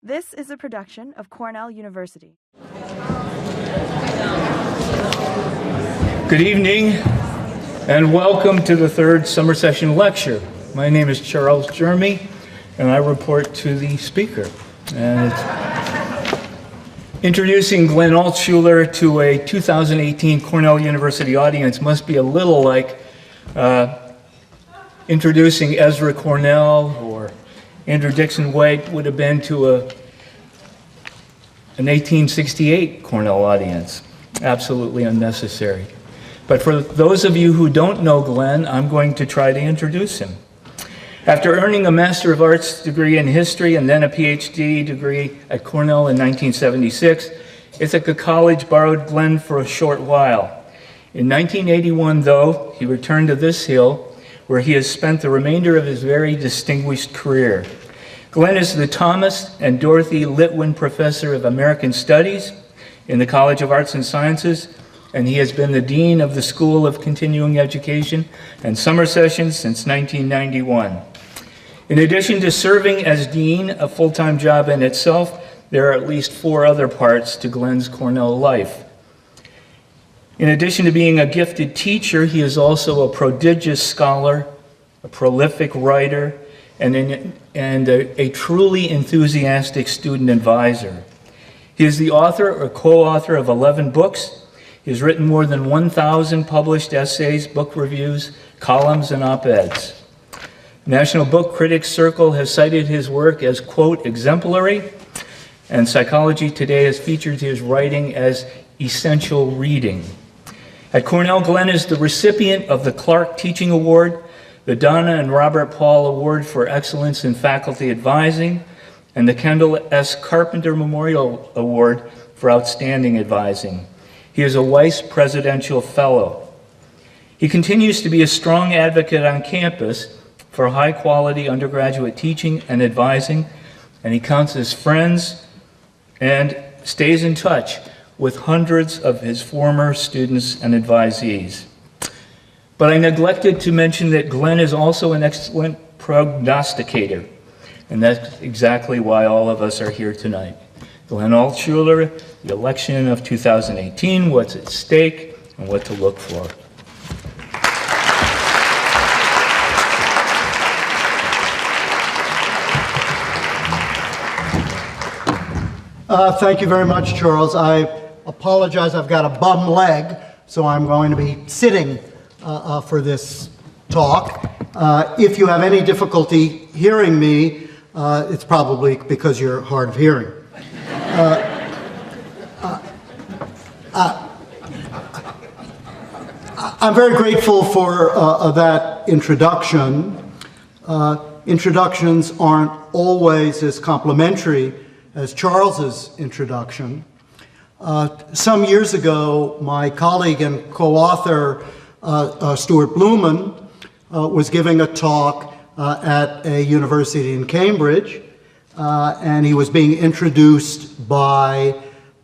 This is a production of Cornell University. Good evening, and welcome to the third summer session lecture. My name is Charles Jeremy, and I report to the speaker. And introducing Glenn Altschuler to a 2018 Cornell University audience must be a little like introducing Ezra Cornell or Andrew Dixon White would have been to an 1868 Cornell audience. Absolutely unnecessary. But for those of you who don't know Glenn, I'm going to try to introduce him. After earning a Master of Arts degree in history and then a PhD degree at Cornell in 1976, Ithaca College borrowed Glenn for a short while. In 1981, though, he returned to this hill, where he has spent the remainder of his very distinguished career. Glenn is the Thomas and Dorothy Litwin Professor of American Studies in the College of Arts and Sciences, and he has been the Dean of the School of Continuing Education and Summer Sessions since 1991. In addition to serving as Dean, a full-time job in itself, there are at least 4 other parts to Glenn's Cornell life. In addition to being a gifted teacher, he is also a prodigious scholar, a prolific writer, and a truly enthusiastic student advisor. He is the author or co-author of 11 books. He has written more than 1,000 published essays, book reviews, columns, and op-eds. National Book Critics Circle has cited his work as, quote, exemplary, and Psychology Today has featured his writing as essential reading. At Cornell, Glenn is the recipient of the Clark Teaching Award, the Donna and Robert Paul Award for Excellence in Faculty Advising, and the Kendall S. Carpenter Memorial Award for Outstanding Advising. He is a Weiss Presidential Fellow. He continues to be a strong advocate on campus for high-quality undergraduate teaching and advising, and he counts his friends and stays in touch with hundreds of his former students and advisees. But I neglected to mention that Glenn is also an excellent prognosticator, and that's exactly why all of us are here tonight. Glenn Altschuler, the election of 2018, what's at stake, and what to look for. Thank you very much, Charles. I apologize, I've got a bum leg, so I'm going to be sitting for this talk. If you have any difficulty hearing me, it's probably because you're hard of hearing. I'm very grateful for that introduction. Introductions aren't always as complimentary as Charles's introduction. Some years ago, my colleague and co-author, Stuart Blumen, was giving a talk at a university in Cambridge, and he was being introduced by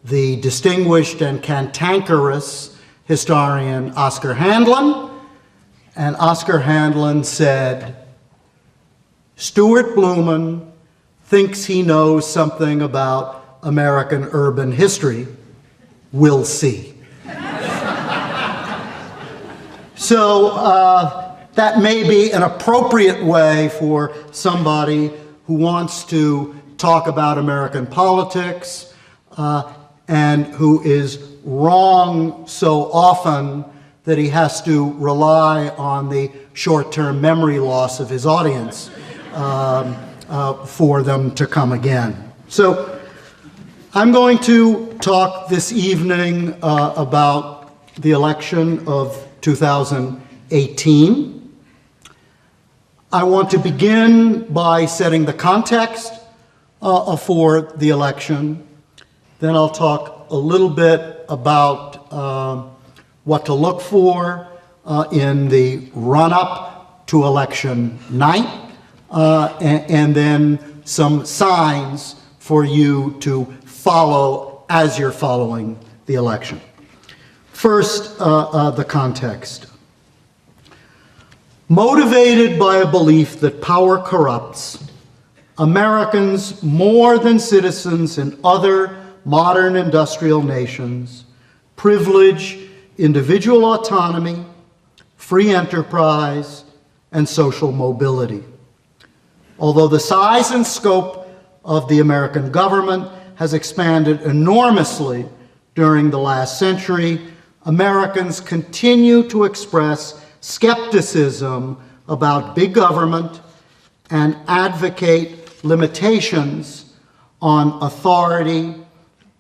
the distinguished and cantankerous historian Oscar Handlin, and Oscar Handlin said, "Stuart Blumen thinks he knows something about American urban history. We'll see." So that may be an appropriate way for somebody who wants to talk about American politics and who is wrong so often that he has to rely on the short-term memory loss of his audience for them to come again. So I'm going to talk this evening about the election of 2018. I want to begin by setting the context for the election. Then I'll talk a little bit about what to look for in the run-up to election night, and then some signs for you to follow as you're following the election. First, the context. Motivated by a belief that power corrupts, Americans, more than citizens in other modern industrial nations, privilege individual autonomy, free enterprise, and social mobility. Although the size and scope of the American government has expanded enormously during the last century, Americans continue to express skepticism about big government and advocate limitations on authority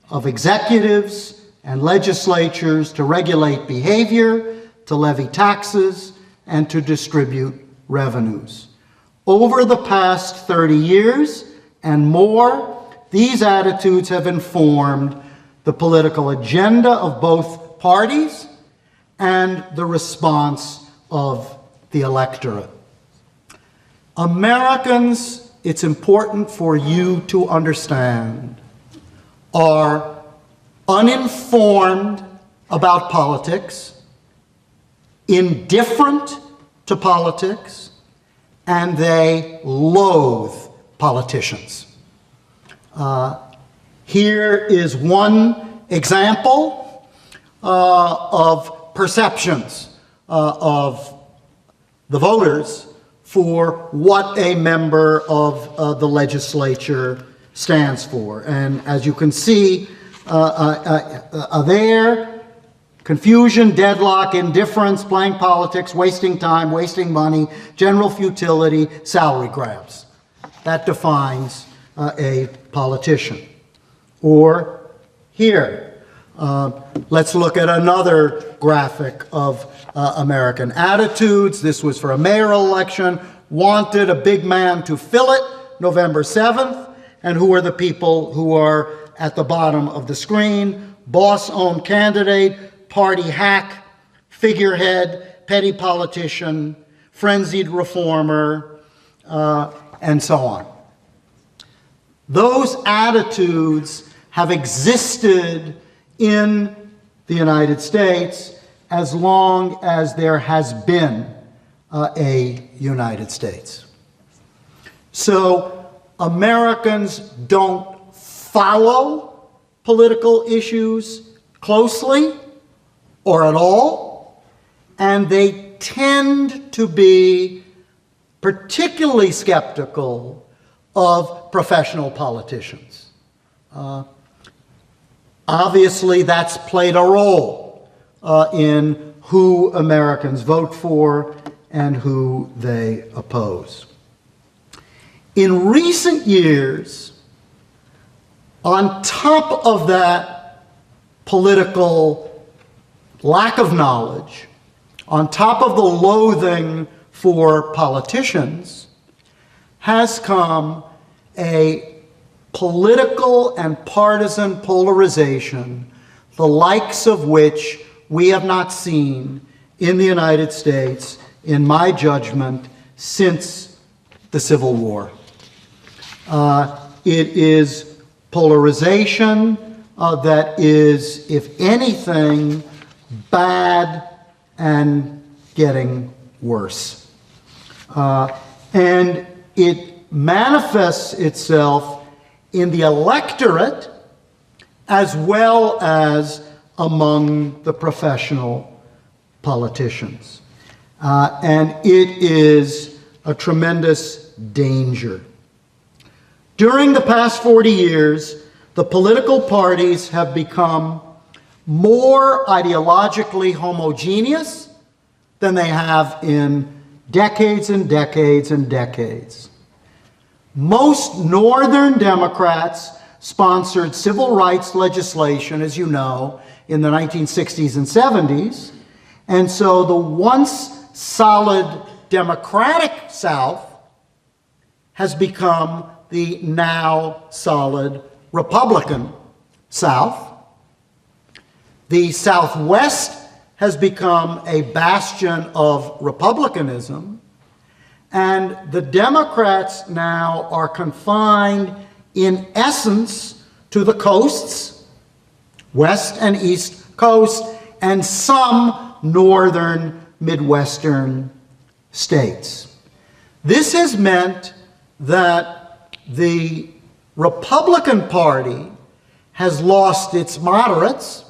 of executives and legislatures to regulate behavior, to levy taxes, and to distribute revenues. Over the past 30 years and more, these attitudes have informed the political agenda of both parties and the response of the electorate. Americans, it's important for you to understand, are uninformed about politics, indifferent to politics, and they loathe politicians. Here is one example of perceptions of the voters for what a member of the legislature stands for. And as you can see there, confusion, deadlock, indifference, playing politics, wasting time, wasting money, general futility, salary grabs. That defines a politician. Or here, let's look at another graphic of American attitudes. This was for a mayoral election. Wanted a big man to fill it, November 7th. And who are the people who are at the bottom of the screen? Boss-owned candidate, party hack, figurehead, petty politician, frenzied reformer, and so on. Those attitudes have existed in the United States as long as there has been a United States. So Americans don't follow political issues closely or at all, and they tend to be particularly skeptical of professional politicians. Obviously, that's played a role in who Americans vote for and who they oppose. In recent years, on top of that political lack of knowledge, on top of the loathing for politicians, has come a political and partisan polarization, the likes of which we have not seen in the United States, in my judgment, since the Civil War. It is polarization that is, if anything, bad and getting worse. And it manifests itself in the electorate as well as among the professional politicians. And it is a tremendous danger. During the past 40 years, the political parties have become more ideologically homogeneous than they have in decades and decades and decades. Most Northern Democrats sponsored civil rights legislation, as you know, in the 1960s and 70s. And so the once solid Democratic South has become the now solid Republican South. The Southwest has become a bastion of republicanism, and the Democrats now are confined in essence to the coasts, West and East Coast, and some northern Midwestern states. This has meant that the Republican Party has lost its moderates,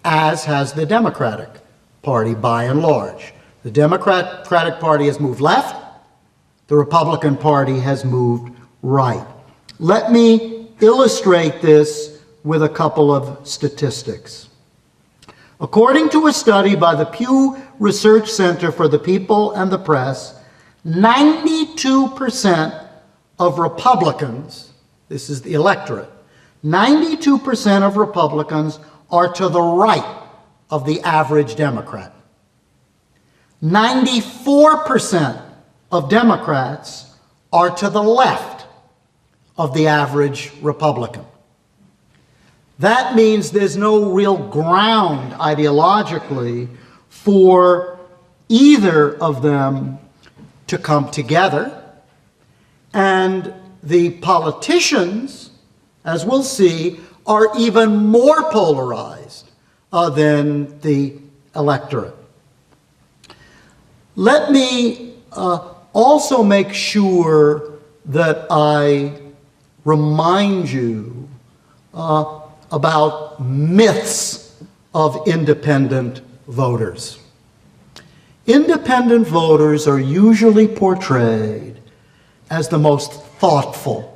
as has the Democratic Party by and large. The Democratic Party has moved left, the Republican Party has moved right. Let me illustrate this with a couple of statistics. According to a study by the Pew Research Center for the People and the Press, 92% of Republicans, this is the electorate, 92% of Republicans are to the right of the average Democrat. 94% of Democrats are to the left of the average Republican. That means there's no real ground ideologically for either of them to come together. And the politicians, as we'll see, are even more polarized than the electorate. Let me also make sure that I remind you about myths of independent voters. Independent voters are usually portrayed as the most thoughtful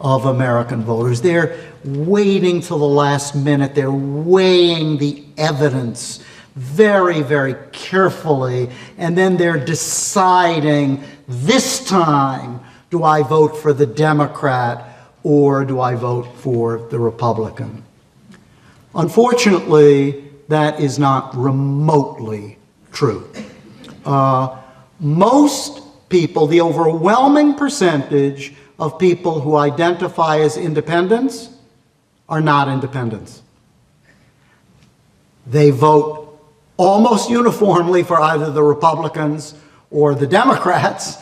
of American voters. They're waiting till the last minute. They're weighing the evidence very, very carefully, and then they're deciding, this time, do I vote for the Democrat or do I vote for the Republican? Unfortunately, that is not remotely true. Most people, the overwhelming percentage of people who identify as independents are not independents. They vote almost uniformly for either the Republicans or the Democrats.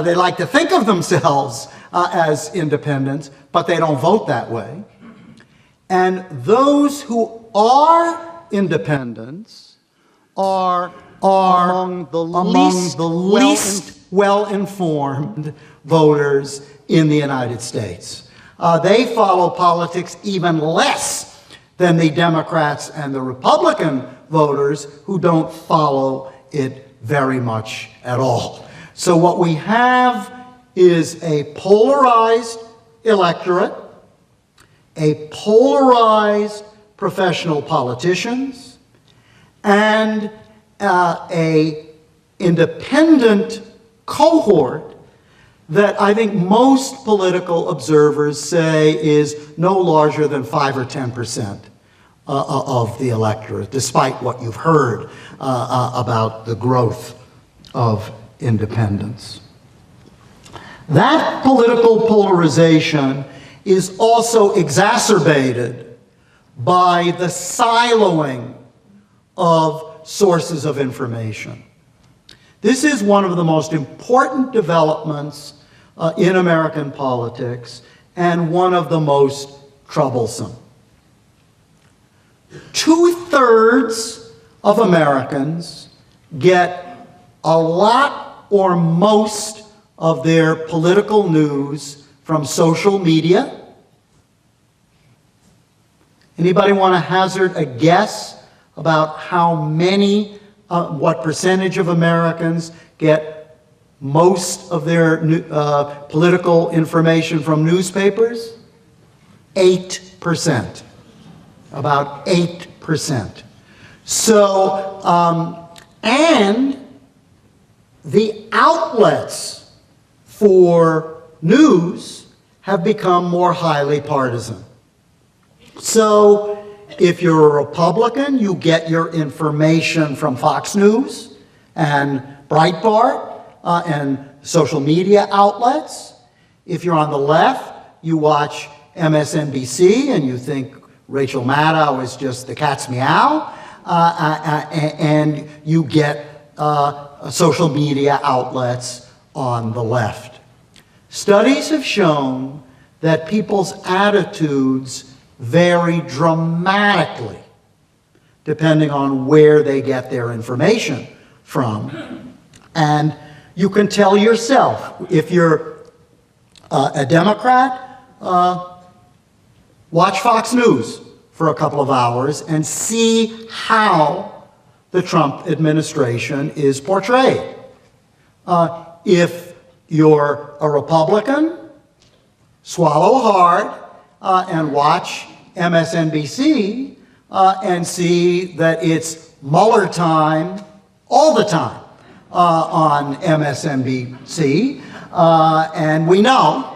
They like to think of themselves as independents, but they don't vote that way. And those who are independents are among the least well-informed voters in the United States. They follow politics even less than the Democrats and the Republican voters, who don't follow it very much at all. So what we have is a polarized electorate, a polarized professional politicians, and a independent cohort that I think most political observers say is no larger than 5 or 10% of the electorate, despite what you've heard about the growth of independence. That political polarization is also exacerbated by the siloing of sources of information. This is one of the most important developments in American politics, and one of the most troublesome. 2/3 of Americans get a lot or most of their political news from social media. Anybody want to hazard a guess about how many, what percentage of Americans get most of their political information from newspapers? 8%. About 8%. So, and the outlets for news have become more highly partisan. So, if you're a Republican, you get your information from Fox News and Breitbart and social media outlets. If you're on the left, you watch MSNBC and you think Rachel Maddow is just the cat's meow, and you get social media outlets on the left. Studies have shown that people's attitudes vary dramatically depending on where they get their information from. And you can tell yourself if you're a Democrat, watch Fox News for a couple of hours and see how the Trump administration is portrayed. If you're a Republican, swallow hard and watch MSNBC and see that it's Mueller time all the time on MSNBC. And we know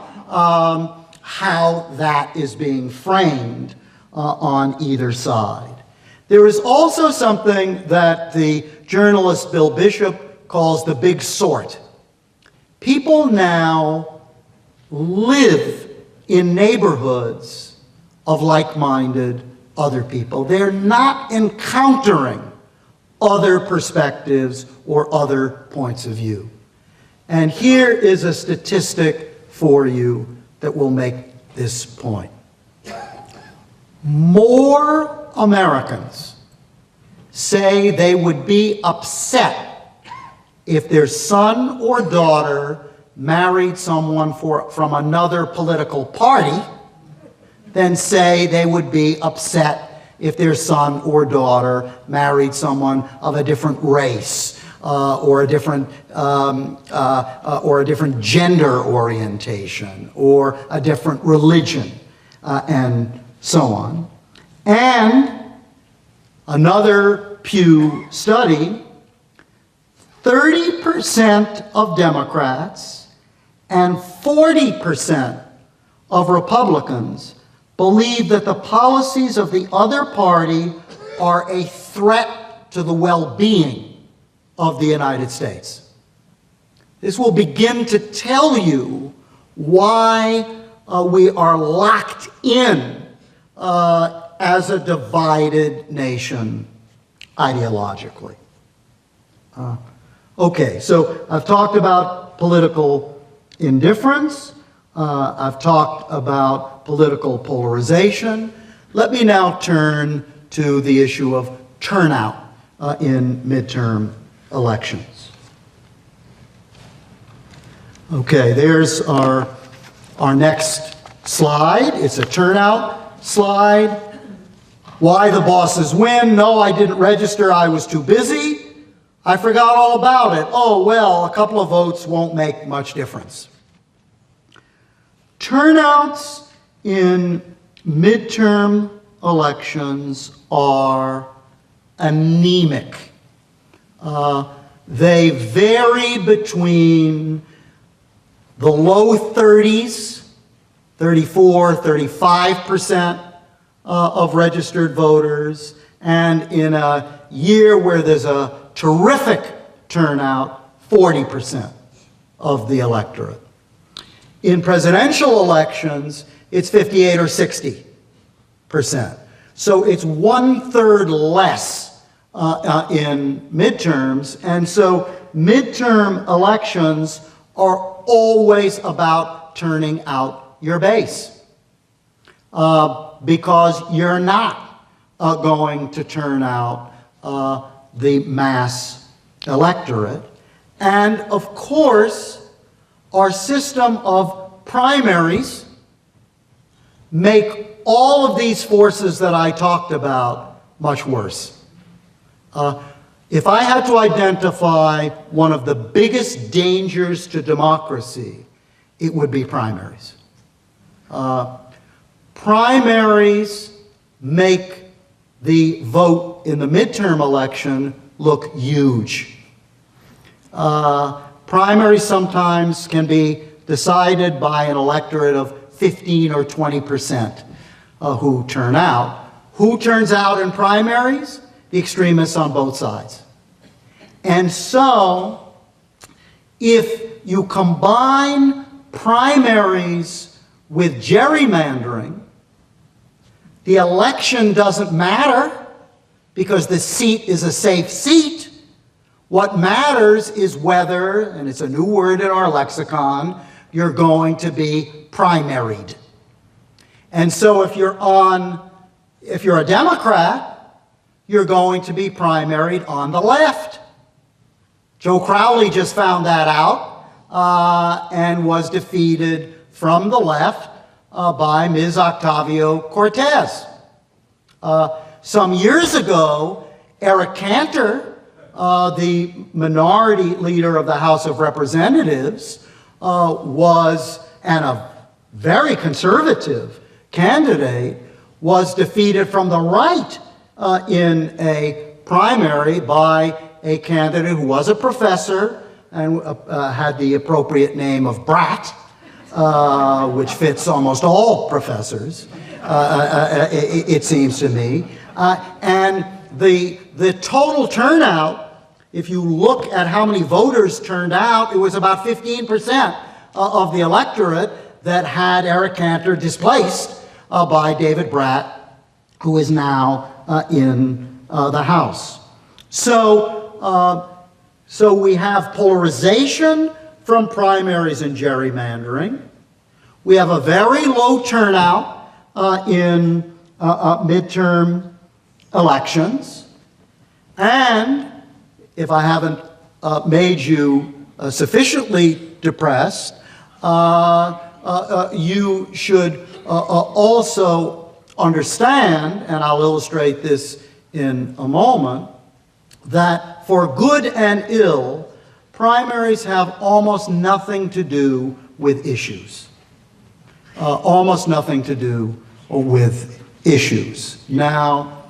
how that is being framed on either side. There is also something that the journalist Bill Bishop calls the big sort. People now live in neighborhoods of like-minded other people. They're not encountering other perspectives or other points of view. And here is a statistic for you that will make this point. More Americans say they would be upset if their son or daughter married someone from another political party than say they would be upset if their son or daughter married someone of a different race or a different gender orientation or a different religion and so on. And another Pew study, 30% of Democrats and 40% of Republicans believe that the policies of the other party are a threat to the well-being of the United States. This will begin to tell you why we are locked in as a divided nation ideologically. Okay, so I've talked about political indifference. I've talked about political polarization. Let me now turn to the issue of turnout in midterm elections. Okay, there's our next slide. It's a turnout slide. Why the bosses win? No, I didn't register. I was too busy. I forgot all about it. Oh, well, a couple of votes won't make much difference. Turnouts in midterm elections are anemic. They vary between the low 30s, 34, 35% of registered voters, and in a year where there's a terrific turnout, 40% of the electorate. In presidential elections, it's 58 or 60%. So it's 1/3 less in midterms. And so midterm elections are always about turning out your base. Because you're not going to turn out the mass electorate. And of course, our system of primaries make all of these forces that I talked about much worse. If I had to identify one of the biggest dangers to democracy, it would be primaries. Primaries make the vote in the midterm election look huge. Primaries sometimes can be decided by an electorate of 15 or 20% who turn out. Who turns out in primaries? The extremists on both sides. And so, if you combine primaries with gerrymandering, the election doesn't matter because the seat is a safe seat. What matters is whether, and it's a new word in our lexicon, you're going to be primaried. And so if you're a Democrat, you're going to be primaried on the left. Joe Crowley just found that out and was defeated from the left by Ms. Ocasio-Cortez. Some years ago, Eric Cantor, the minority leader of the House of Representatives, was, and a very conservative candidate, was defeated from the right in a primary by a candidate who was a professor and had the appropriate name of Brat, which fits almost all professors, it seems to me. And the total turnout, if you look at how many voters turned out, it was about 15% of the electorate that had Eric Cantor displaced by David Brat, who is now in the House. So we have polarization from primaries and gerrymandering. We have a very low turnout in midterm elections. And if I haven't made you sufficiently depressed, you should also understand, and I'll illustrate this in a moment, that for good and ill, primaries have almost nothing to do with issues. Almost nothing to do with issues. Now,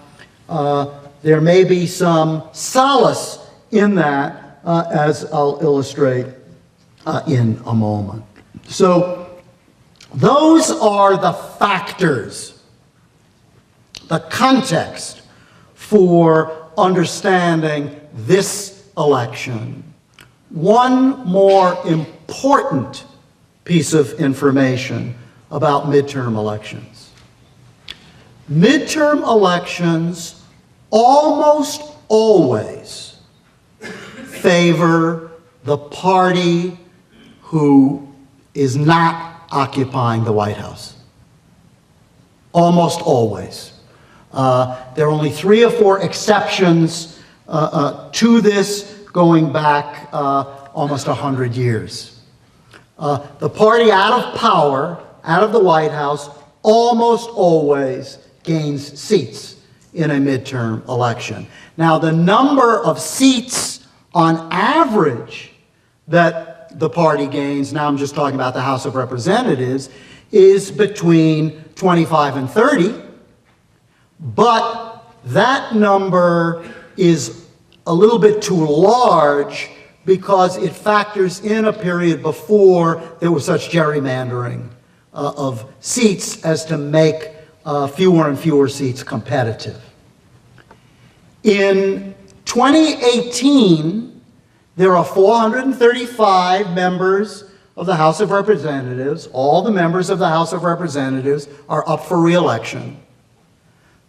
there may be some solace in that, as I'll illustrate in a moment. So, those are the factors, the context for understanding this election. One more important piece of information about midterm elections. Midterm elections almost always favor the party who is not occupying the White House. Almost always. There are only 3 or 4 exceptions to this, going back almost 100 years. The party out of power, out of the White House, almost always gains seats in a midterm election. Now, the number of seats on average that the party gains, now I'm just talking about the House of Representatives, is between 25 and 30, but that number is a little bit too large because it factors in a period before there was such gerrymandering of seats as to make fewer and fewer seats competitive. In 2018, there are 435 members of the House of Representatives. All the members of the House of Representatives are up for re-election.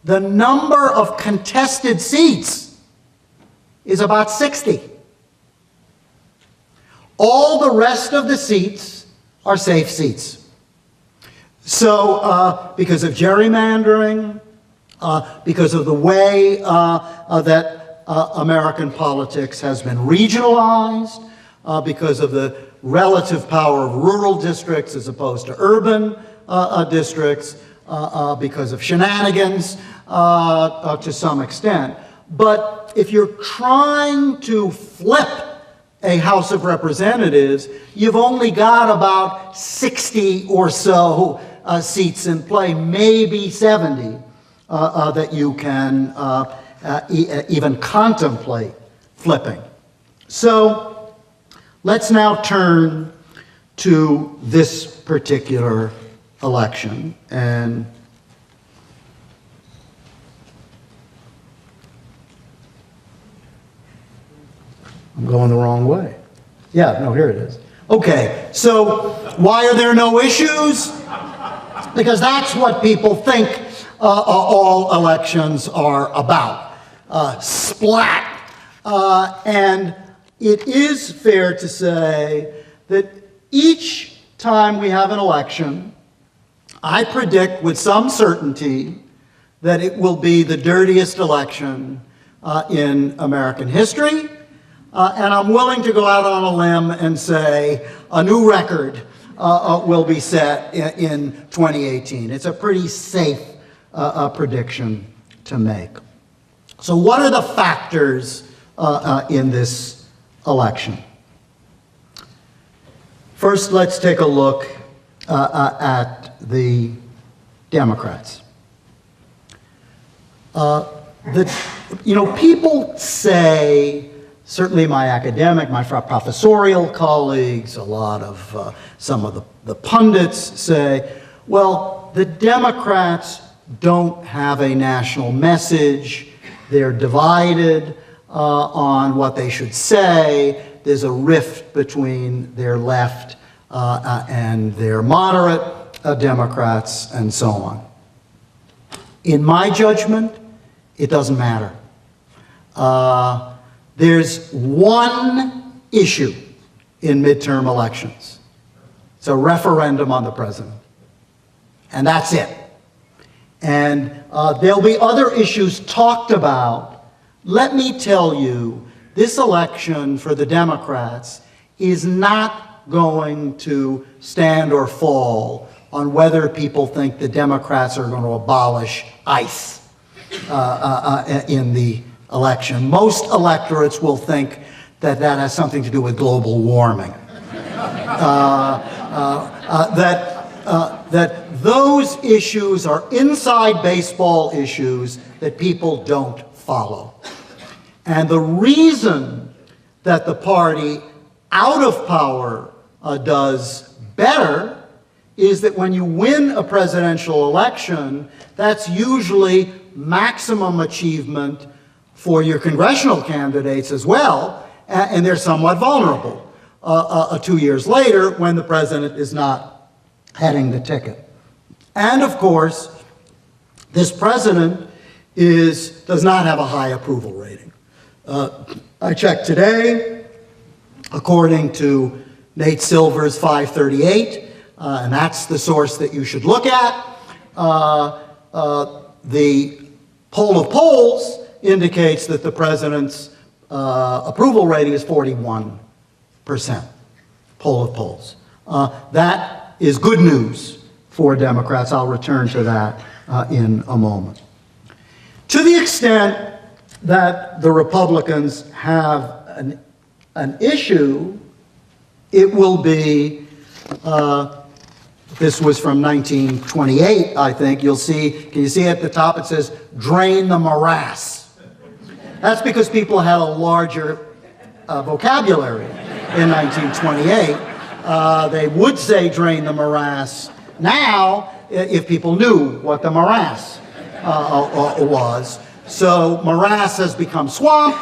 The number of contested seats is about 60. All the rest of the seats are safe seats. So, because of gerrymandering, because of the way that American politics has been regionalized, because of the relative power of rural districts as opposed to urban districts, because of shenanigans to some extent. But if you're trying to flip a House of Representatives, you've only got about 60 or so seats in play, maybe 70, that you can even contemplate flipping. So let's now turn to this particular election. And I'm going the wrong way. Yeah, no, here it is. Okay, so why are there no issues? Because that's what people think all elections are about. Splat. And it is fair to say that each time we have an election, I predict with some certainty that it will be the dirtiest election in American history. And I'm willing to go out on a limb and say a new record will be set in 2018. It's a pretty safe prediction to make. So what are the factors in this election? First, let's take a look at the Democrats. People say, certainly my academic, my professorial colleagues, a lot of some of the pundits say, well, the Democrats don't have a national message. They're divided on what they should say. There's a rift between their left and their moderate Democrats, and so on. In my judgment, it doesn't matter. There's one issue in midterm elections. It's a referendum on the president. And that's it. And there'll be other issues talked about. Let me tell you, this election for the Democrats is not going to stand or fall on whether people think the Democrats are going to abolish ICE in the election. Most electorates will think that that has something to do with global warming. That those issues are inside baseball issues that people don't follow. And the reason that the party out of power does better is that when you win a presidential election, that's usually maximum achievement for your congressional candidates as well, and they're somewhat vulnerable 2 years later when the president is not heading the ticket. And of course, this president does not have a high approval rating. I checked today, according to Nate Silver's 538, and that's the source that you should look at. The poll of polls indicates that the president's approval rating is 41%. Poll of polls. That is good news for Democrats. I'll return to that in a moment. To the extent that the Republicans have an issue, it will be, this was from 1928, I think. You'll see, can you see at the top it says, drain the morass. That's because people had a larger vocabulary in 1928. They would say drain the morass now if people knew what the morass was. So morass has become swamp.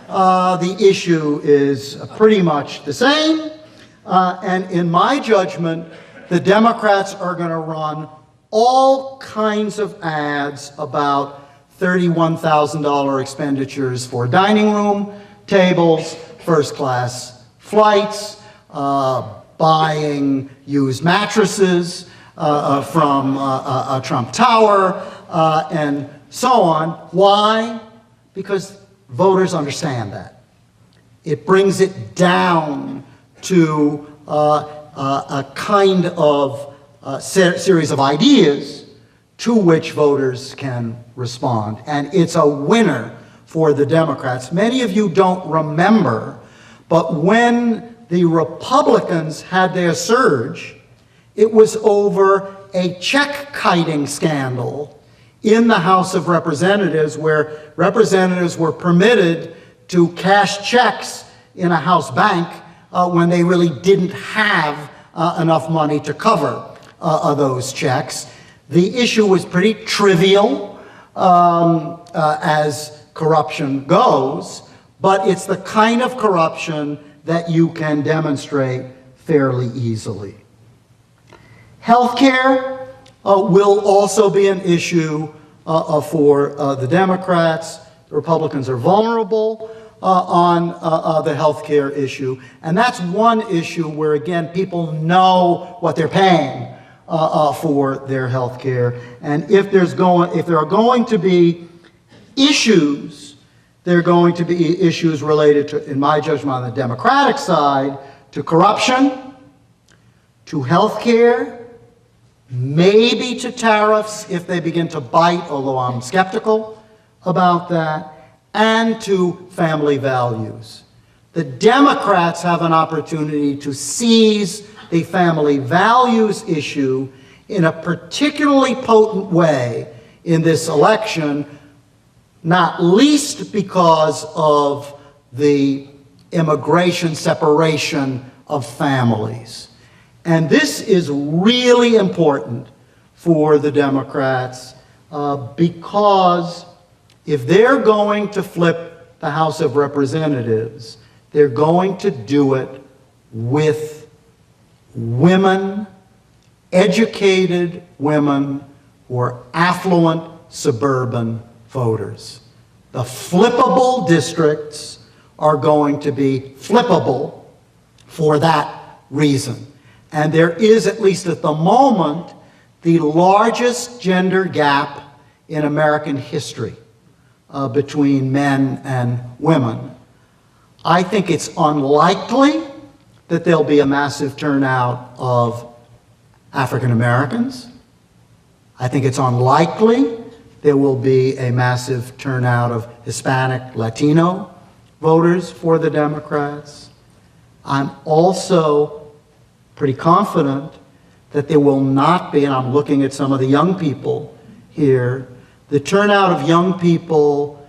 The issue is pretty much the same. And in my judgment, the Democrats are going to run all kinds of ads about $31,000 expenditures for dining room tables, first-class flights, buying used mattresses from Trump Tower, and so on. Why? Because voters understand that. It brings it down to a kind of series of ideas to which voters can respond. And it's a winner for the Democrats. Many of you don't remember, but when the Republicans had their surge, it was over a check-kiting scandal in the House of Representatives, where representatives were permitted to cash checks in a House bank when they really didn't have enough money to cover those checks. The issue was pretty trivial as corruption goes, but it's the kind of corruption that you can demonstrate fairly easily. Healthcare will also be an issue for the Democrats. The Republicans are vulnerable on the healthcare issue, and that's one issue where, again, people know what they're paying for their health care. And if there are going to be issues, there are going to be issues related to, in my judgment, on the Democratic side, to corruption, to health care, maybe to tariffs if they begin to bite, although I'm skeptical about that, and to family values. The Democrats have an opportunity to seize the family values issue in a particularly potent way in this election, not least because of the immigration separation of families. And this is really important for the Democrats because if they're going to flip the House of Representatives, they're going to do it with women, educated women who are affluent suburban voters. The flippable districts are going to be flippable for that reason. And there is, at least at the moment, the largest gender gap in American history between men and women. I think it's unlikely that there'll be a massive turnout of African Americans. I think it's unlikely there will be a massive turnout of Hispanic, Latino voters for the Democrats. I'm also pretty confident that there will not be, and I'm looking at some of the young people here, the turnout of young people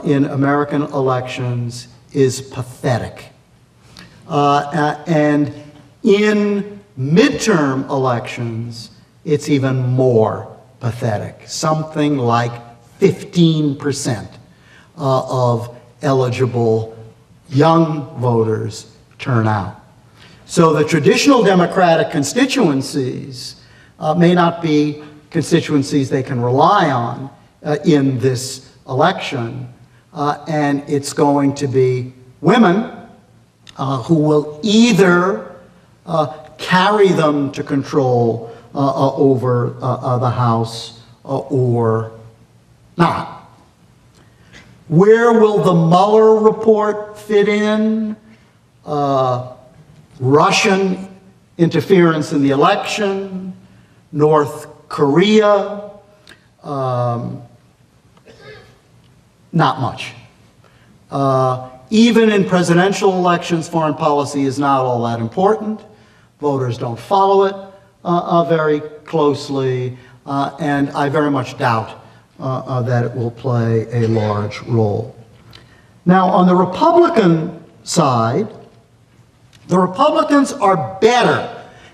in American elections is pathetic. And in midterm elections, it's even more pathetic. Something like 15% of eligible young voters turn out. So the traditional Democratic constituencies may not be constituencies they can rely on in this election, and it's going to be women who will either carry them to control over the House or not. Where will the Mueller report fit in? Russian interference in the election, North Korea, not much. Even in presidential elections, foreign policy is not all that important. Voters don't follow it very closely, and I very much doubt that it will play a large role. Now, on the Republican side, the Republicans are better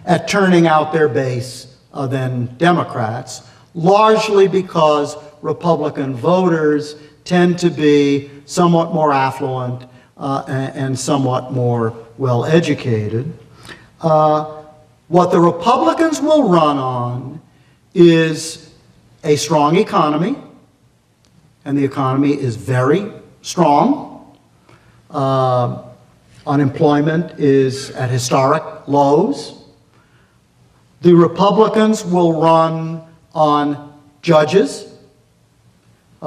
at turning out their base than Democrats, largely because Republican voters tend to be somewhat more affluent and somewhat more well-educated. What the Republicans will run on is a strong economy, and the economy is very strong. Unemployment is at historic lows. The Republicans will run on judges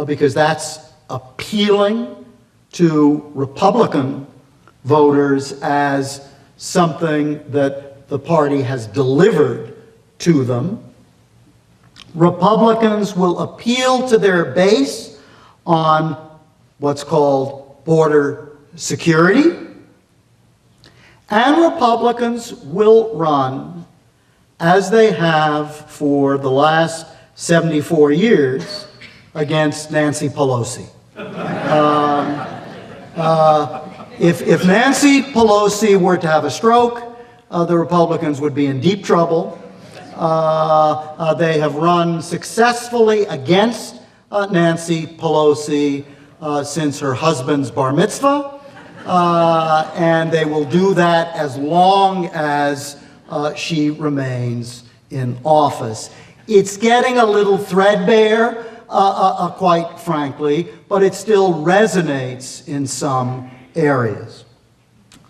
because that's appealing to Republican voters as something that the party has delivered to them. Republicans will appeal to their base on what's called border security. And Republicans will run, as they have for the last 74 years, against Nancy Pelosi. If Nancy Pelosi were to have a stroke, the Republicans would be in deep trouble. They have run successfully against Nancy Pelosi since her husband's bar mitzvah. And they will do that as long as she remains in office. It's getting a little threadbare, quite frankly, but it still resonates in some areas.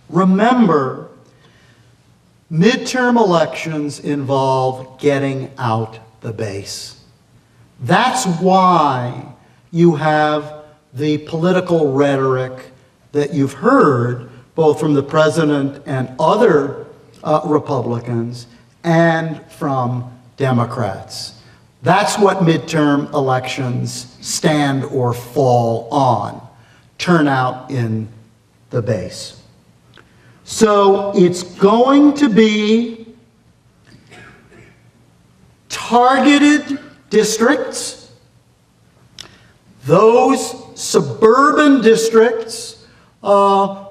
Remember, midterm elections involve getting out the base. That's why you have the political rhetoric that you've heard both from the president and other Republicans and from Democrats. That's what midterm elections stand or fall on, turnout in the base. So it's going to be targeted districts, those suburban districts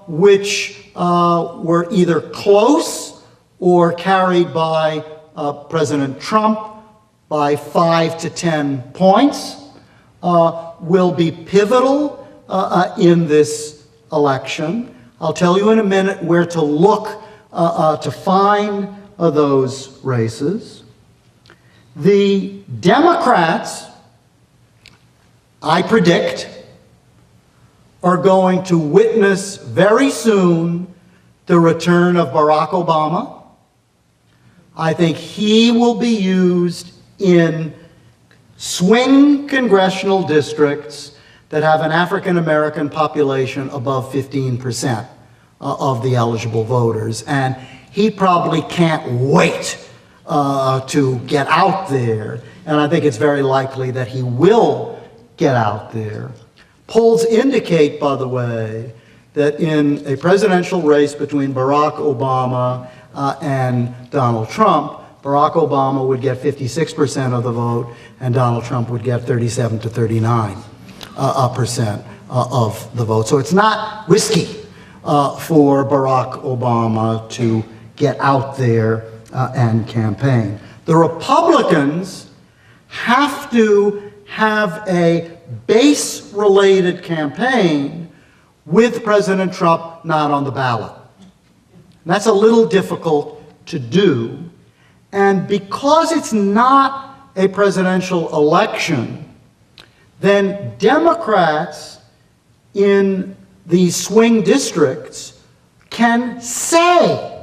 which were either close or carried by President Trump by 5 to 10 points, will be pivotal in this election. I'll tell you in a minute where to look to find those races. The Democrats, I predict, are going to witness very soon the return of Barack Obama. I think he will be used in swing congressional districts that have an African American population above 15% of the eligible voters. And he probably can't wait to get out there. And I think it's very likely that he will get out there. Polls indicate, by the way, that in a presidential race between Barack Obama and Donald Trump, Barack Obama would get 56% of the vote, and Donald Trump would get 37 to 39% of the vote. So it's not risky for Barack Obama to get out there and campaign. The Republicans have to have a base-related campaign with President Trump not on the ballot. And that's a little difficult to do. And because it's not a presidential election, then Democrats in these swing districts can say,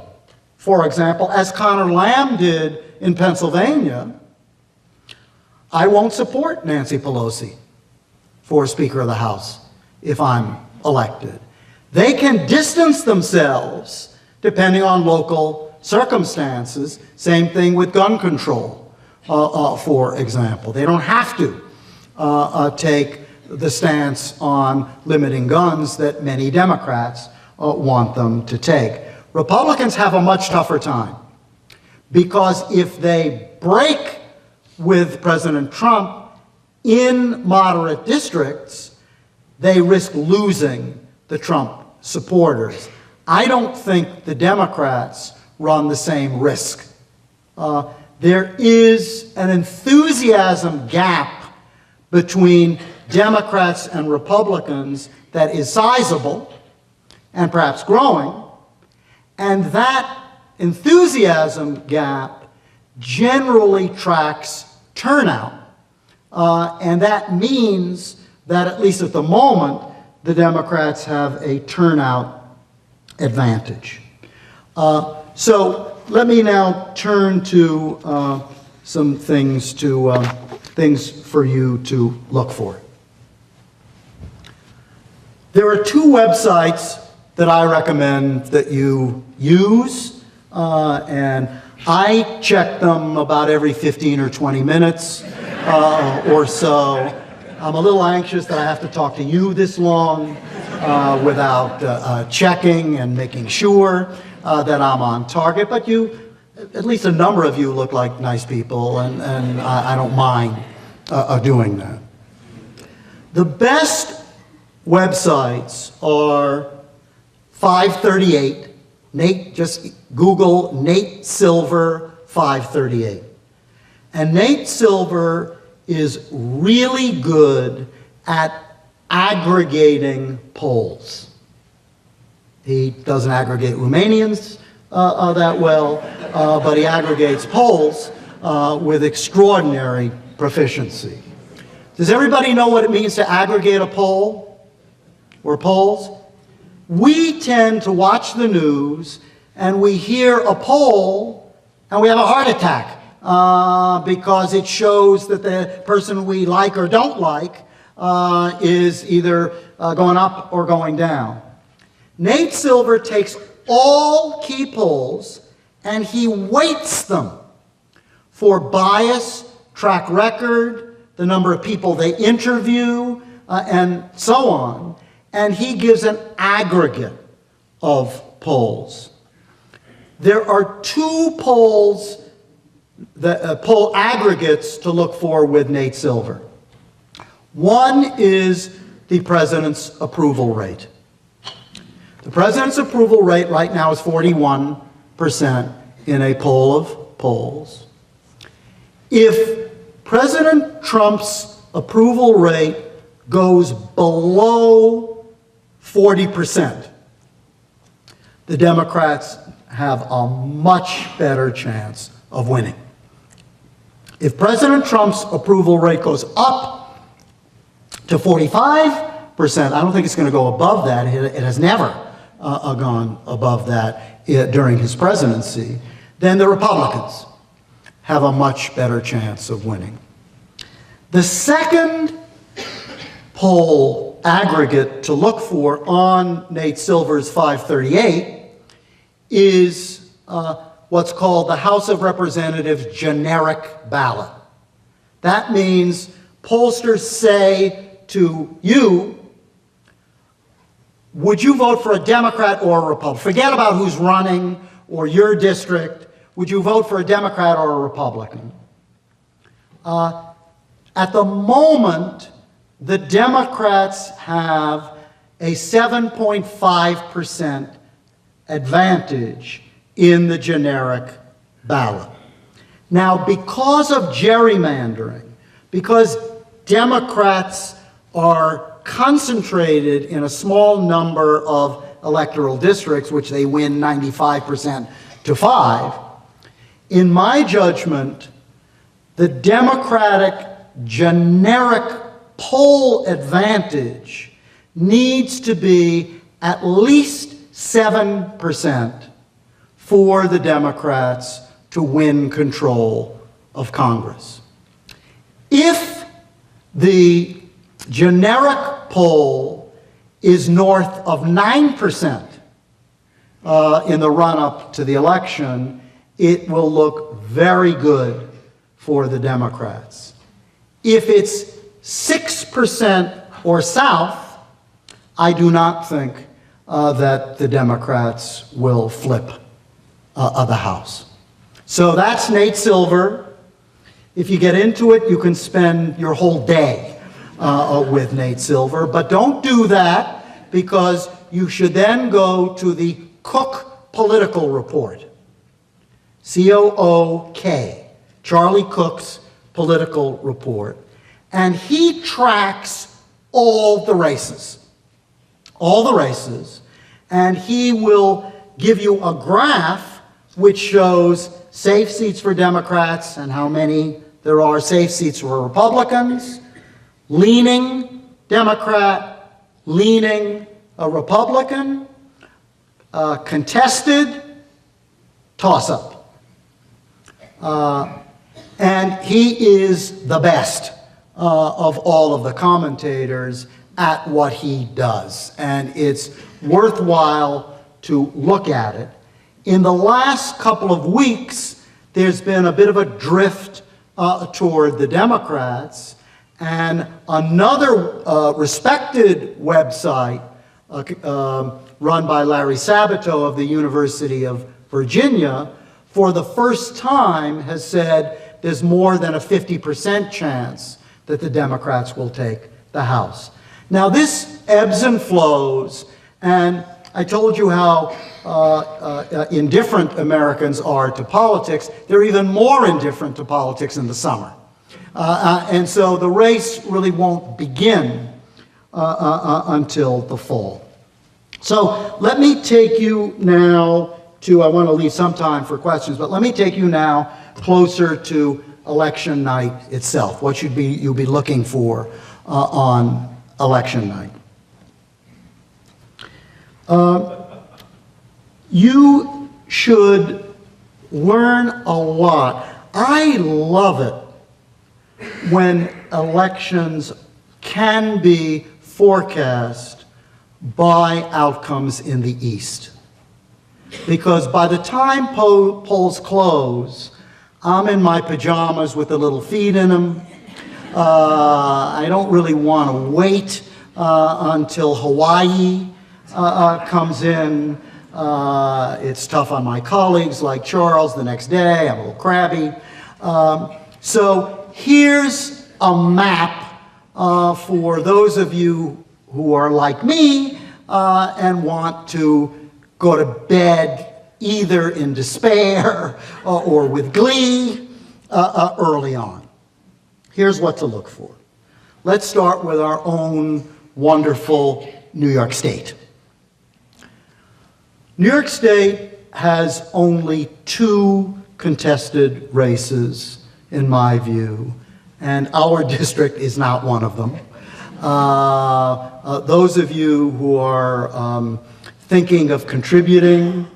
for example, as Connor Lamb did in Pennsylvania, I won't support Nancy Pelosi for Speaker of the House if I'm elected. They can distance themselves depending on local circumstances. Same thing with gun control, for example. They don't have to take the stance on limiting guns that many Democrats want them to take. Republicans have a much tougher time because if they break with President Trump in moderate districts, they risk losing the Trump supporters. I don't think the Democrats run the same risk. There is an enthusiasm gap between Democrats and Republicans that is sizable and perhaps growing, and that enthusiasm gap generally tracks turnout. And that means that, at least at the moment, the Democrats have a turnout advantage. So let me now turn to some things for you to look for. There are two websites that I recommend that you use, and I check them about every 15 or 20 minutes or so. I'm a little anxious that I have to talk to you this long without checking and making sure that I'm on target, but you, at least a number of you, look like nice people, and I don't mind doing that. The best websites are 538. Nate, just Google Nate Silver 538. And Nate Silver is really good at aggregating polls. He doesn't aggregate Romanians that well, but he aggregates polls with extraordinary proficiency. Does everybody know what it means to aggregate a poll or polls? We tend to watch the news and we hear a poll and we have a heart attack because it shows that the person we like or don't like is either going up or going down. Nate Silver takes all key polls and he weights them for bias, track record, the number of people they interview, and so on. And he gives an aggregate of polls. There are two polls, poll aggregates to look for with Nate Silver. One is the president's approval rate. The president's approval rate right now is 41% in a poll of polls. If President Trump's approval rate goes below 40%, the Democrats have a much better chance of winning. If President Trump's approval rate goes up to 45%, I don't think it's going to go above that. It has never gone above that during his presidency. Then the Republicans have a much better chance of winning. The second poll aggregate to look for on Nate Silver's 538 is what's called the House of Representatives generic ballot. That means pollsters say to you, would you vote for a Democrat or a Republican? Forget about who's running or your district. Would you vote for a Democrat or a Republican? At the moment, the Democrats have a 7.5% advantage in the generic ballot. Now, because of gerrymandering, because Democrats are concentrated in a small number of electoral districts, which they win 95% to 5, in my judgment, the Democratic generic poll advantage needs to be at least 7% for the Democrats to win control of Congress. If the generic poll is north of 9% in the run-up to the election, it will look very good for the Democrats. If it's 6% or south, I do not think that the Democrats will flip the House. So that's Nate Silver. If you get into it, you can spend your whole day with Nate Silver, but don't do that, because you should then go to the Cook Political Report, C-O-O-K, Charlie Cook's Political Report, and he tracks all the races, and he will give you a graph which shows safe seats for Democrats and how many there are safe seats for Republicans, leaning Democrat, leaning a Republican, contested, toss-up. And he is the best of all of the commentators at what he does. And it's worthwhile to look at it. In the last couple of weeks, there's been a bit of a drift toward the Democrats. And another respected website run by Larry Sabato of the University of Virginia, for the first time has said there's more than a 50% chance that the Democrats will take the House. Now this ebbs and flows, and I told you how indifferent Americans are to politics. They're even more indifferent to politics in the summer. And so the race really won't begin until the fall. So let me take you now to, I want to leave some time for questions, but let me take you now closer to election night itself. What should you be looking for on election night? You should learn a lot. I love it when elections can be forecast by outcomes in the East. Because by the time polls close, I'm in my pajamas with the little feet in them. I don't really want to wait until Hawaii comes in. It's tough on my colleagues like Charles the next day. I'm a little crabby. So here's a map for those of you who are like me and want to go to bed either in despair or with glee early on. Here's what to look for. Let's start with our own wonderful New York State. New York State has only 2 contested races, in my view, and our district is not one of them. Those of you who are thinking of contributing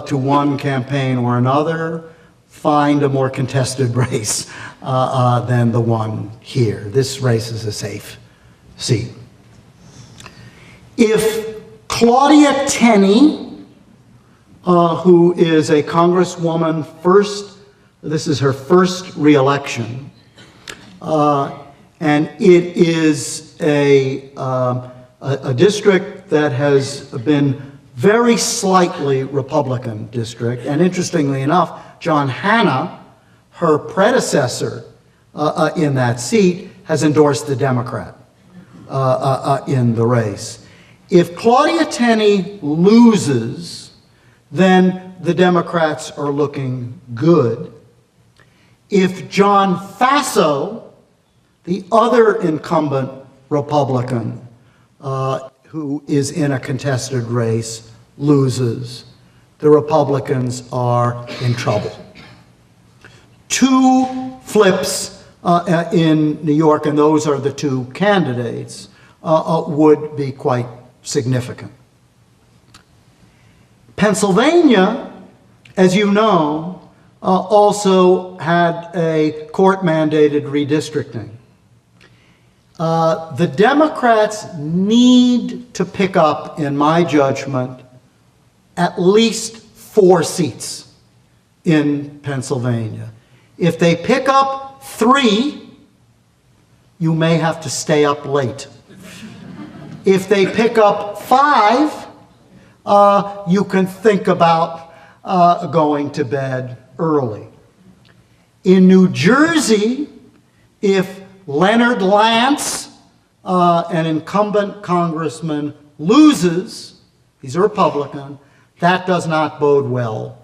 to one campaign or another, find a more contested race than the one here. This race is a safe seat. If Claudia Tenney, who is a congresswoman, this is her first re-election, and it is a district that has been very slightly Republican district, and interestingly enough, John Hanna, her predecessor in that seat, has endorsed the Democrat in the race. If Claudia Tenney loses, then the Democrats are looking good. If John Faso, the other incumbent Republican who is in a contested race, loses, the Republicans are in trouble. 2 flips in New York, and those are the 2 candidates, would be quite significant. Pennsylvania, as you know, also had a court-mandated redistricting. The Democrats need to pick up, in my judgment, at least 4 seats in Pennsylvania. If they pick up 3, you may have to stay up late. If they pick up 5, you can think about going to bed early. In New Jersey, if Leonard Lance, an incumbent congressman, loses, he's a Republican, that does not bode well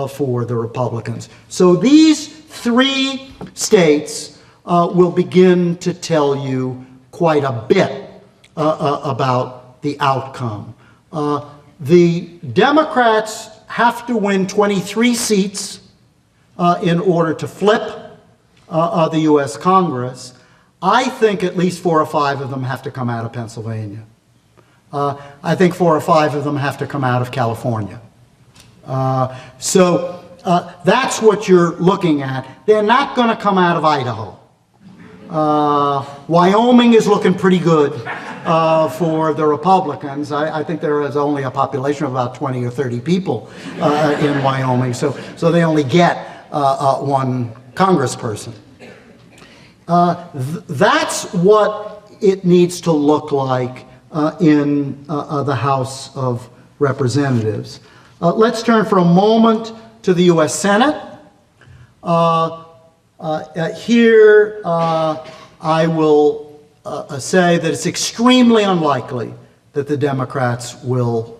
for the Republicans. So these 3 states will begin to tell you quite a bit about the outcome. The Democrats have to win 23 seats in order to flip the U.S. Congress. I think at least 4 or 5 of them have to come out of Pennsylvania. I think 4 or 5 of them have to come out of California. So that's what you're looking at. They're not going to come out of Idaho. Wyoming is looking pretty good for the Republicans. I think there is only a population of about 20 or 30 people in Wyoming, so they only get 1 congressperson. That's what it needs to look like in the House of Representatives. Let's turn for a moment to the U.S. Senate. Here I will say that it's extremely unlikely that the Democrats will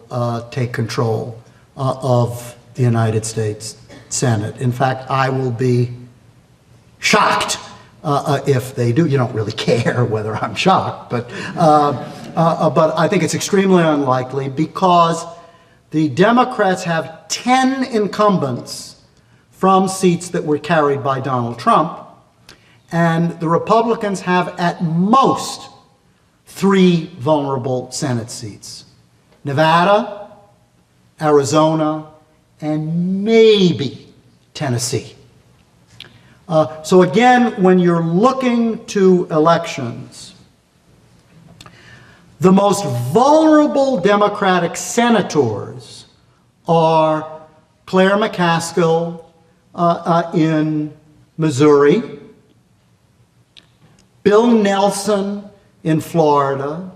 take control of the United States Senate. In fact, I will be shocked if they do. You don't really care whether I'm shocked, but I think it's extremely unlikely because the Democrats have 10 incumbents from seats that were carried by Donald Trump, and the Republicans have at most 3 vulnerable Senate seats: Nevada, Arizona, and maybe Tennessee. So again, when you're looking to elections, the most vulnerable Democratic senators are Claire McCaskill in Missouri, Bill Nelson in Florida,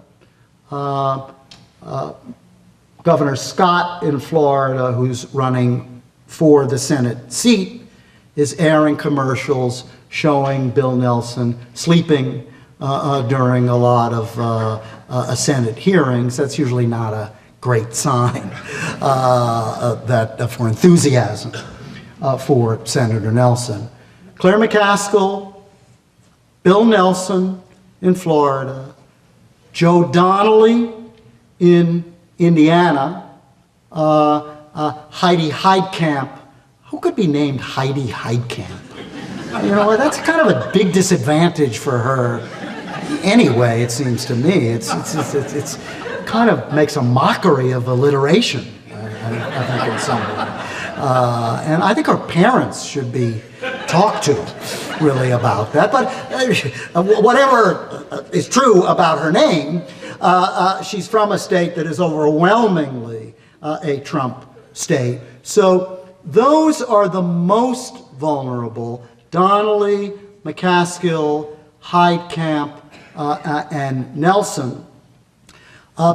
Governor Scott in Florida, who's running for the Senate seat, is airing commercials showing Bill Nelson sleeping during a lot of Senate hearings. That's usually not a great sign for enthusiasm for Senator Nelson. Claire McCaskill, Bill Nelson in Florida, Joe Donnelly in Indiana, Heidi Heitkamp. Who could be named Heidi Heitkamp? You know, that's kind of a big disadvantage for her anyway, it seems to me. It's kind of makes a mockery of alliteration, I think, in some way. And I think her parents should be talked to, really, about that. But whatever is true about her name, she's from a state that is overwhelmingly a Trump state. So those are the most vulnerable: Donnelly, McCaskill, Heitkamp, and Nelson.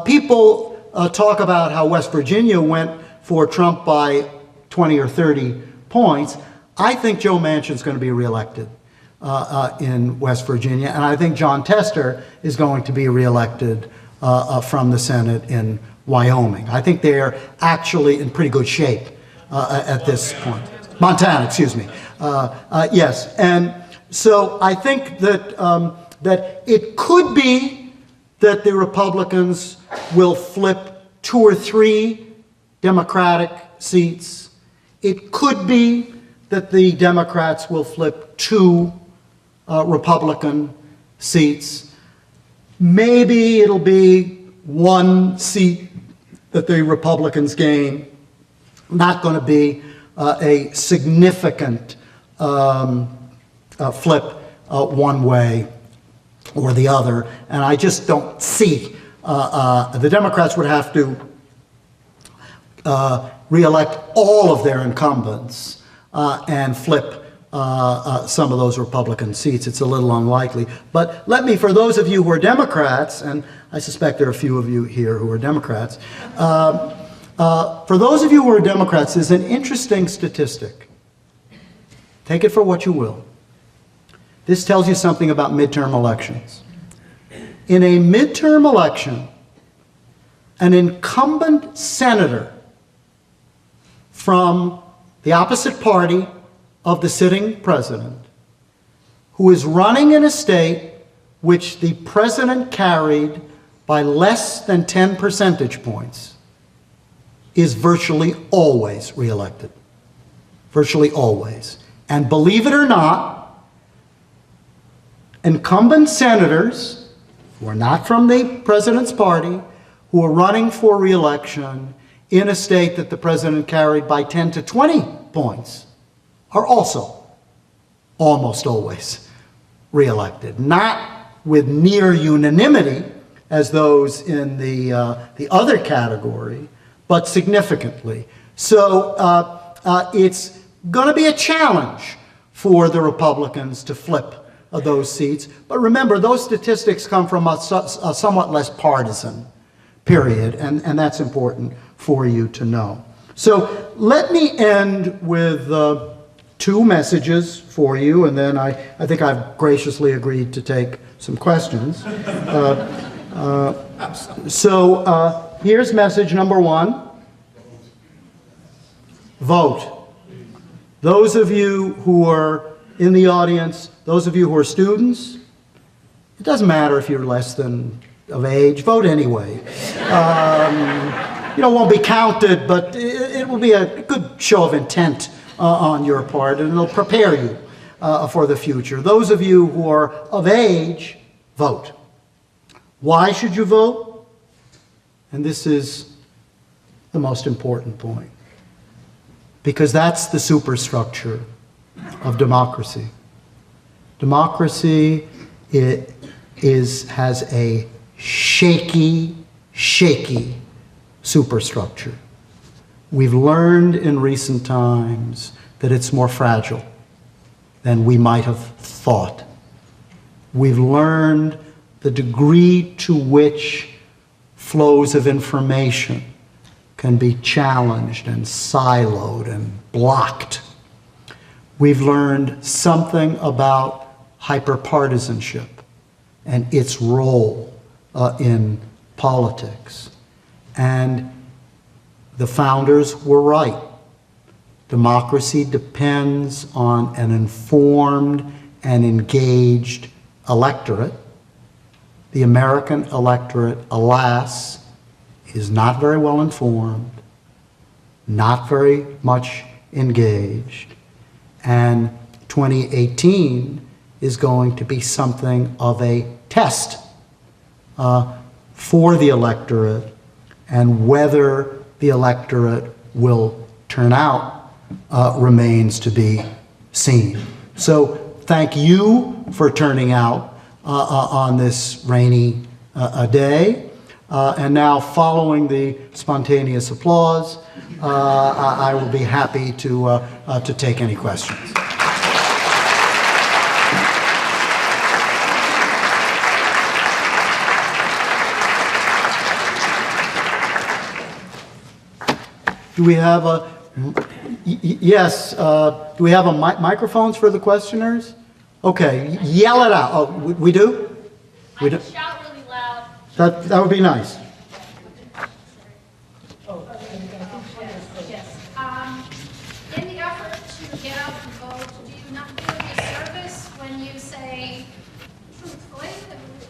People talk about how West Virginia went for Trump by 20 or 30 points. I think Joe Manchin's going to be reelected in West Virginia, and I think John Tester is going to be reelected from the Senate in Wyoming. I think they're actually in pretty good shape at this point. Montana, excuse me. Yes, and so I think that that it could be that the Republicans will flip 2 or 3 Democratic seats. It could be that the Democrats will flip 2 Republican seats. Maybe it'll be 1 seat that the Republicans gain. Not going to be a significant flip one way or the other, and I just don't see. The Democrats would have to re-elect all of their incumbents and flip some of those Republican seats. It's a little unlikely. But let me, for those of you who are Democrats, and I suspect there are a few of you here who are Democrats, for those of you who are Democrats, there's an interesting statistic. Take it for what you will. This tells you something about midterm elections. In a midterm election, an incumbent senator from the opposite party of the sitting president, who is running in a state which the president carried by less than 10 percentage points, is virtually always reelected. Virtually always. And believe it or not, incumbent senators who are not from the president's party, who are running for reelection in a state that the president carried by 10 to 20 points, are also almost always reelected. Not with near unanimity as those in the other category, but significantly. So it's going to be a challenge for the Republicans to flip those seats. But remember, those statistics come from a somewhat less partisan period, and that's important for you to know. So let me end with 2 messages for you, and then I think I've graciously agreed to take some questions. So here's message number 1. Vote. Those of you who are in the audience, those of you who are students, it doesn't matter if you're less than of age, vote anyway. Won't be counted, but it will be a good show of intent on your part, and it'll prepare you for the future. Those of you who are of age, vote. Why should you vote? And this is the most important point. Because that's the superstructure of democracy. Democracy has a shaky superstructure. We've learned in recent times that it's more fragile than we might have thought. We've learned the degree to which flows of information can be challenged and siloed and blocked. We've learned something about hyperpartisanship and its role in politics. And the founders were right. Democracy depends on an informed and engaged electorate. The American electorate, alas, is not very well informed, not very much engaged, and 2018 is going to be something of a test for the electorate, and whether the electorate will turn out remains to be seen. So thank you for turning out on this rainy day. And now, following the spontaneous applause, I will be happy to take any questions. Do we have a, yes, do we have microphones for the questioners? Okay, yell it out. Oh, we do? I can shout really loud. That would be nice. Yes. In the effort to get out and vote, do you not do a disservice when you say truthfully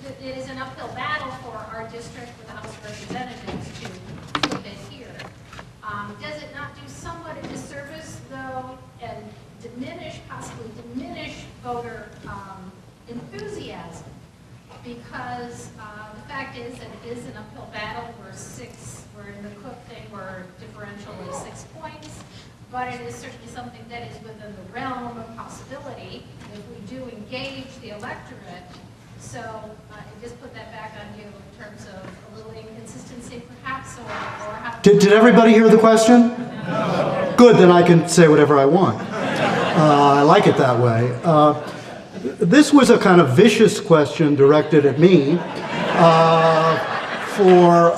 that it is an uphill battle for our district with the House of Representatives to flip it here? Does it not do somewhat a disservice, though, and possibly diminish voter enthusiasm? Because the fact is that it is an uphill battle. We're in the Cook thing where differential is 6 points, but it is certainly something that is within the realm of possibility if we do engage the electorate. So just put that back on you in terms of a little inconsistency, perhaps, or how. Did everybody hear the question? No. Good, then I can say whatever I want. I like it that way. This was a kind of vicious question directed at me for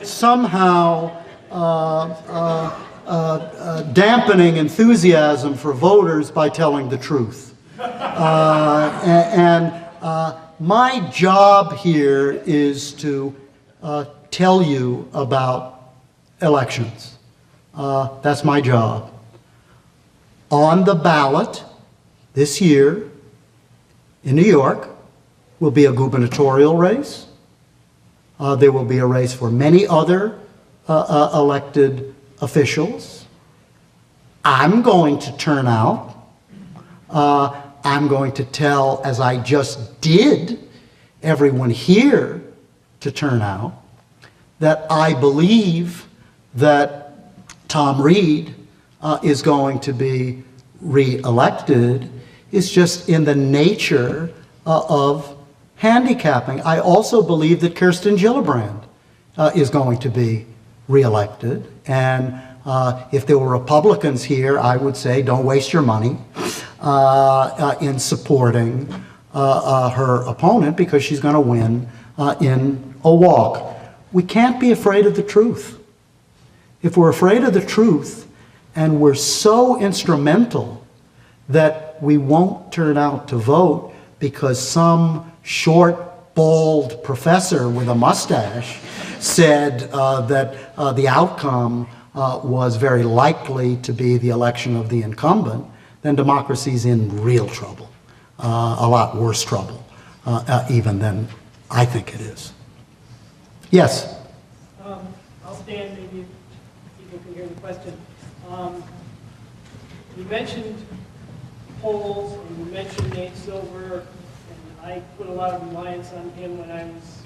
somehow dampening enthusiasm for voters by telling the truth. My job here is to tell you about elections. That's my job. On the ballot this year in New York will be a gubernatorial race. There will be a race for many other elected officials. I'm going to turn out. I'm going to tell, as I just did, everyone here to turn out, that I believe that Tom Reed is going to be re-elected. Is just in the nature of handicapping. I also believe that Kirsten Gillibrand is going to be re-elected. And if there were Republicans here, I would say don't waste your money in supporting her opponent, because she's going to win in a walk. We can't be afraid of the truth. If we're afraid of the truth and we're so instrumental that we won't turn out to vote because some short, bald professor with a mustache said that the outcome was very likely to be the election of the incumbent, then democracy's in real trouble, a lot worse trouble, even than I think it is. Yes? I'll stand, maybe people can hear the question. You mentioned polls, and you mentioned Nate Silver, and I put a lot of reliance on him when I was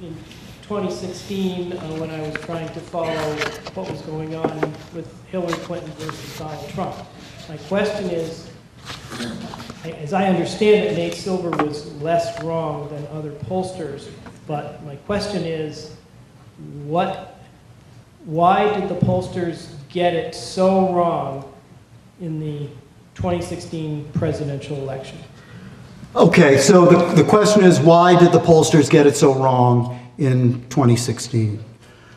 in 2016 when I was trying to follow what was going on with Hillary Clinton versus Donald Trump. My question is, as I understand it, Nate Silver was less wrong than other pollsters, but my question is, why did the pollsters get it so wrong in the 2016 presidential election. Okay, so the question is, why did the pollsters get it so wrong in 2016?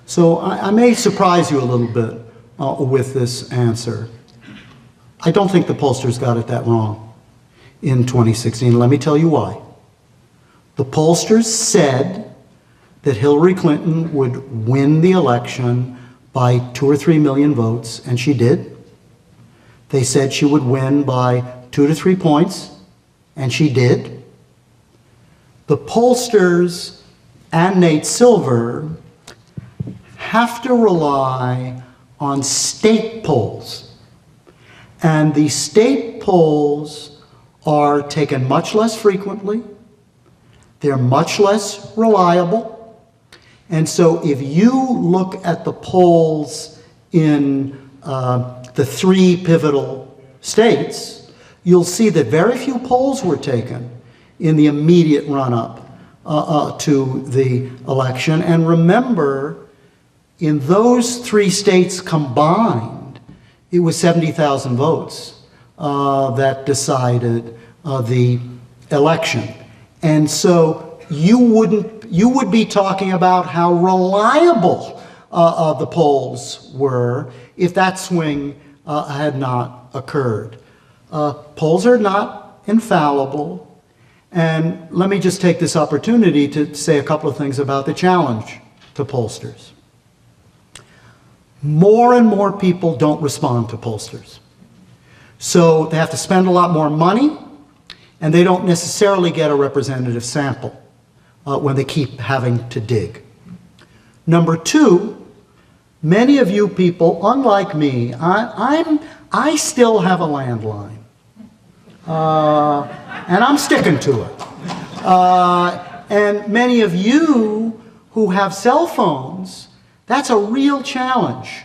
So I may surprise you a little bit with this answer. I don't think the pollsters got it that wrong in 2016. Let me tell you why. The pollsters said that Hillary Clinton would win the election by 2 or 3 million votes, and she did. They said she would win by 2 to 3 points, and she did. The pollsters and Nate Silver have to rely on state polls. And the state polls are taken much less frequently. They're much less reliable. And so if you look at the polls in the 3 pivotal states, you'll see that very few polls were taken in the immediate run-up to the election. And remember, in those 3 states combined, it was 70,000 votes that decided the election. And so you would be talking about how reliable the polls were if that swing had not occurred. Polls are not infallible. And let me just take this opportunity to say a couple of things about the challenge to pollsters. More and more people don't respond to pollsters. So they have to spend a lot more money, and they don't necessarily get a representative sample when they keep having to dig. Number 2, many of you people, unlike me, I still have a landline. And I'm sticking to it. And many of you who have cell phones, that's a real challenge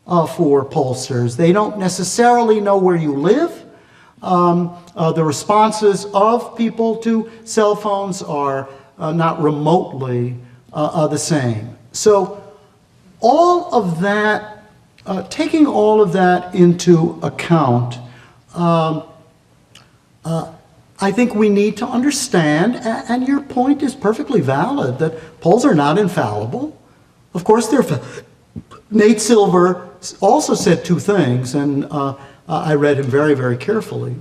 for pollsters. They don't necessarily know where you live. The responses of people to cell phones are not remotely the same. So all of that, taking all of that into account, I think we need to understand, and your point is perfectly valid, that polls are not infallible. Of course, Nate Silver also said 2 things, and I read him very, very carefully.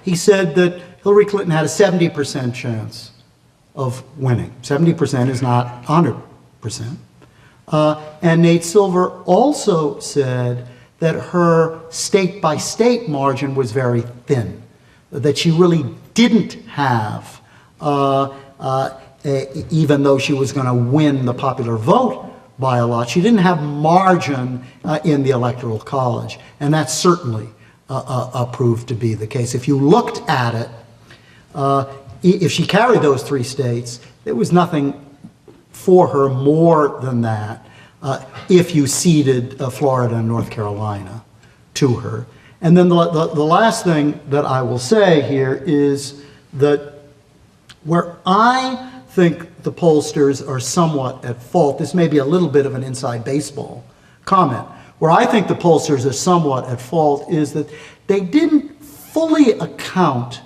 He said that Hillary Clinton had a 70% chance of winning. 70% is not 100%. And Nate Silver also said that her state-by-state margin was very thin, that she really didn't have, even though she was going to win the popular vote by a lot, she didn't have margin in the Electoral College. And that certainly proved to be the case. If you looked at it, if she carried those 3 states, there was nothing for her more than that if you ceded Florida and North Carolina to her. And then the last thing that I will say here is that where I think the pollsters are somewhat at fault, this may be a little bit of an inside baseball comment, where I think the pollsters are somewhat at fault is that they didn't fully account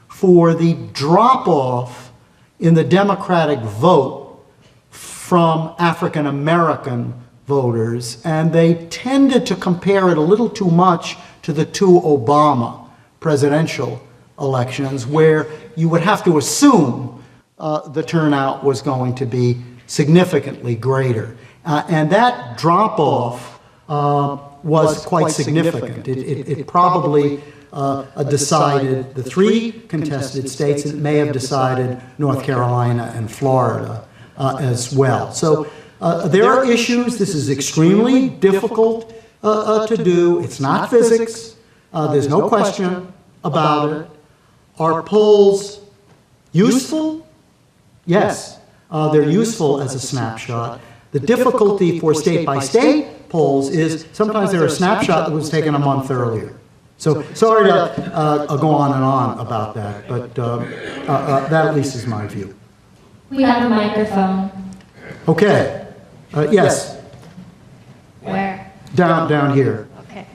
for the drop-off in the Democratic vote from African American voters, and they tended to compare it a little too much to the 2 Obama presidential elections, where you would have to assume the turnout was going to be significantly greater. And that drop-off was quite significant. It probably decided the 3 contested states. It may have decided North Carolina and Florida as well. So there are issues. This is extremely difficult to do. It's not physics. There's no question about it. Are polls useful? Yes, they're useful as a snapshot. The difficulty for state-by-state polls is sometimes they're a snapshot that was taken a month earlier. So sorry to go on and on about that, but that at least is my view. We have a microphone. Okay. Yes. Where? Down here. Okay.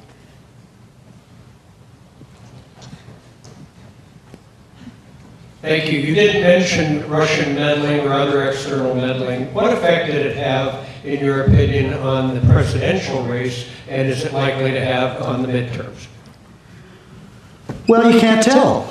Thank you. You didn't mention Russian meddling or other external meddling. What effect did it have, in your opinion, on the presidential race, and is it likely to have on the midterms? Well, you can't tell.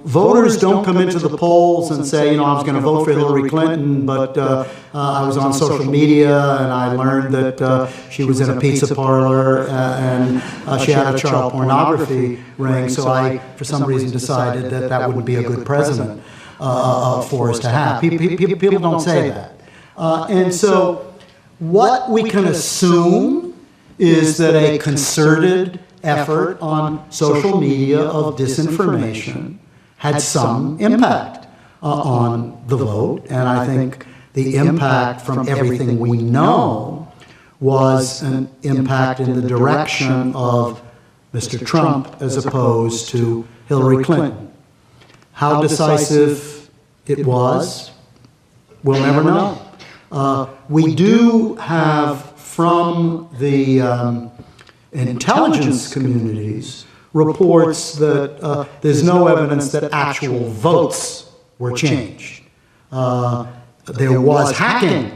Voters don't come into the polls and say, I was going to vote for Hillary Clinton, but I was on social media and I learned that she was in a pizza parlor and she had a child pornography ring, so I, for some reason, decided that that wouldn't be a good president for us to have. People don't say that. And so what we can assume is that a concerted effort on social media of disinformation had some impact on the vote, and I think the impact from everything we know was an impact in the direction of Mr. Trump as opposed to Hillary Clinton. How decisive it was, we'll never know. We do have from the intelligence communities reports that there's no evidence that actual votes were changed. There was hacking,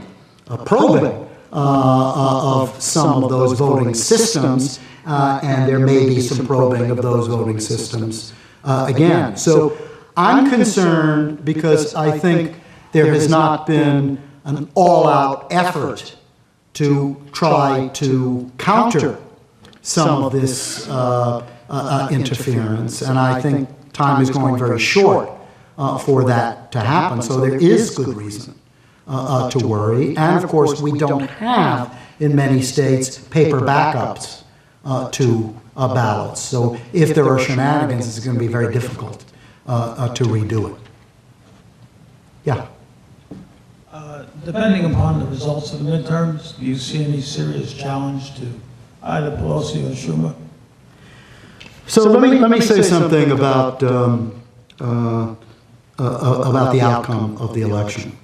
probing of some of those voting systems, and there may be some probing of those voting systems again. So I'm concerned because I think there has not been an all-out effort to try to counter some of this interference, and I think time is going very short for that to happen. So there is good reason to worry, and of course we don't have in many states paper backups to ballots. So if there are shenanigans, it's going to be very difficult to redo it. Yeah. Depending upon the results of the midterms, do you see any serious challenge to either Pelosi or Schumer? So let me say something about the outcome of the election.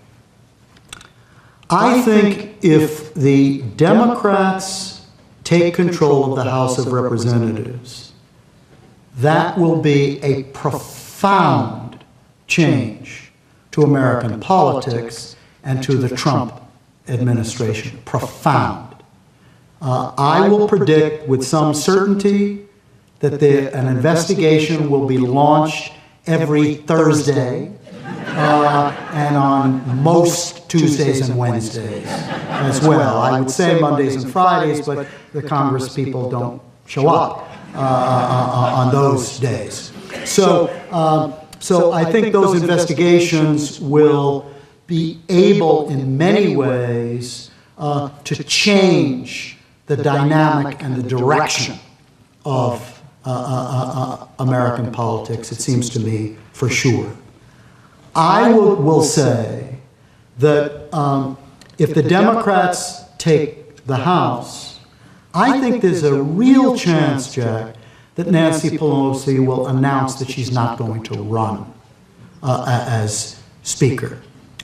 I think if the Democrats take control of the House of Representatives, that will be a profound change to American politics and to the Trump administration. Profound. I will predict with some certainty that an investigation will be launched every Thursday and on most Tuesdays and Wednesdays as well. I would say Mondays and Fridays, but the Congress people don't show up on those days. So I think those investigations will be able in many ways to change the dynamic and the direction of American politics, it seems to me, for sure. I will say that if the Democrats take the House, I think there's a real chance, Jack, that Nancy Pelosi will announce that she's not going to run as Speaker.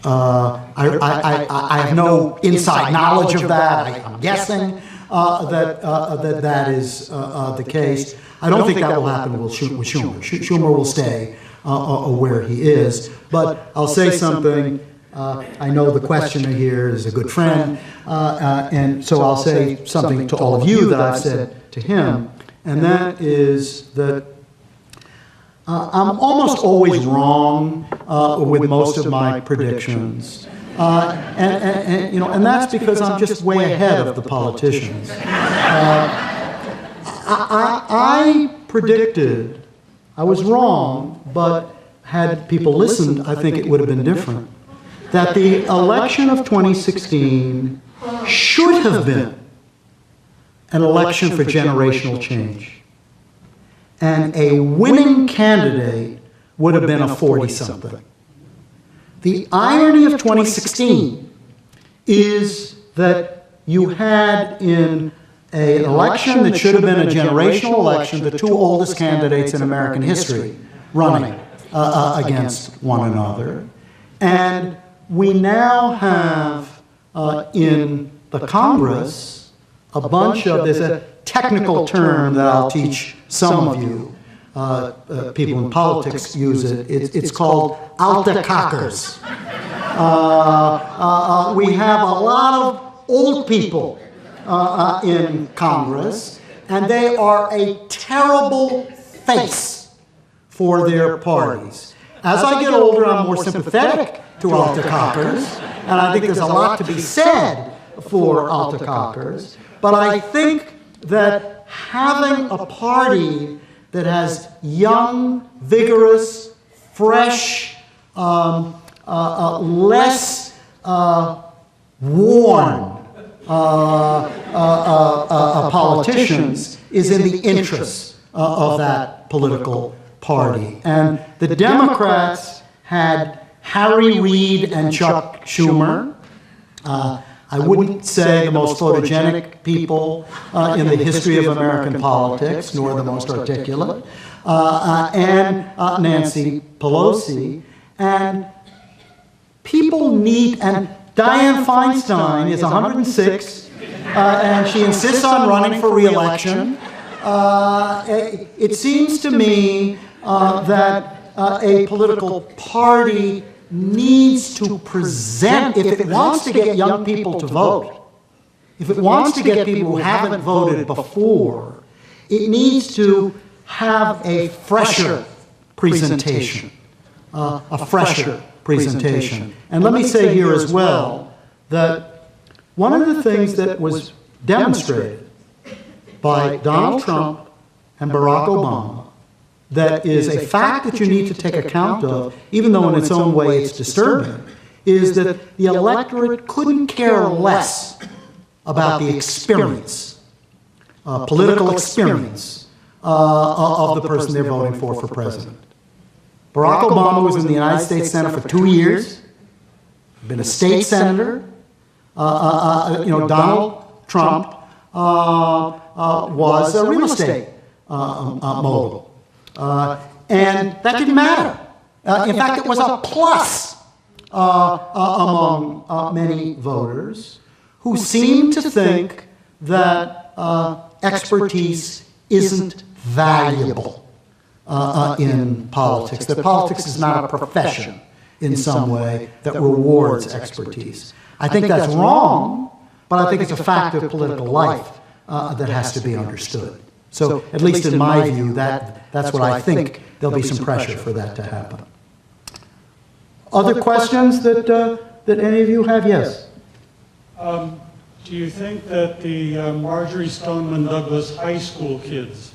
I have no inside knowledge of that. I'm guessing that is the case. I don't think that will happen with Schumer. Schumer will stay where he is. But I'll say something. I know the questioner here is a good friend, and so I'll say something to all of you that I've said to him, and that is that I'm almost always wrong with most of my predictions. And that's because I'm just way ahead of the politicians. I predicted, I was wrong, but had people listened, I think it would have been different, that the election of 2016 should have been an election for generational change. And a winning candidate would have been a 40-something. The irony of 2016 is that you had in an election that should have been a generational election the two oldest candidates in American history running against one another. And we now have in the Congress a bunch of, there's a technical term that I'll teach some of you people in politics use it. It's called Altschuler. We have a lot of old people in Congress, and they are a terrible face for their parties. As I get older, I'm more sympathetic to Altschuler, and I think there's a lot to be said for Altschuler, but I think that having a party that has young, vigorous, fresh, less worn politicians is in the interests of that political party. And the Democrats had Harry Reid and Chuck Schumer. I wouldn't say the most photogenic people in the history of American politics, nor the most articulate, and Nancy Pelosi. And people need, and Dianne Feinstein is 106, and she insists on running for re-election. It seems to me that a political party needs to present, if it wants to get young people to vote, if it wants to get people who haven't voted before, it needs to have a fresher presentation, And let me say here as well that one of the things that was demonstrated by Donald Trump and Barack Obama that is a fact that you need to take account of, even though in its own way it's disturbing, is that the electorate couldn't care less about the experience, political experience of the person they're voting for president. Barack Obama was in the United States Senate for 2 years, been a state senator. Donald Trump was a real estate mogul. And that didn't matter. In fact, it was a plus among many voters who seemed to think that expertise isn't valuable in politics, that politics is not a profession in some way that rewards expertise. I think that's wrong, but I think it's a fact of political life that has to be understood. So, at least in my view, that's what I think there'll be some pressure for that to happen. Other questions that any of you have? Yes? Do you think that the Marjorie Stoneman Douglas high school kids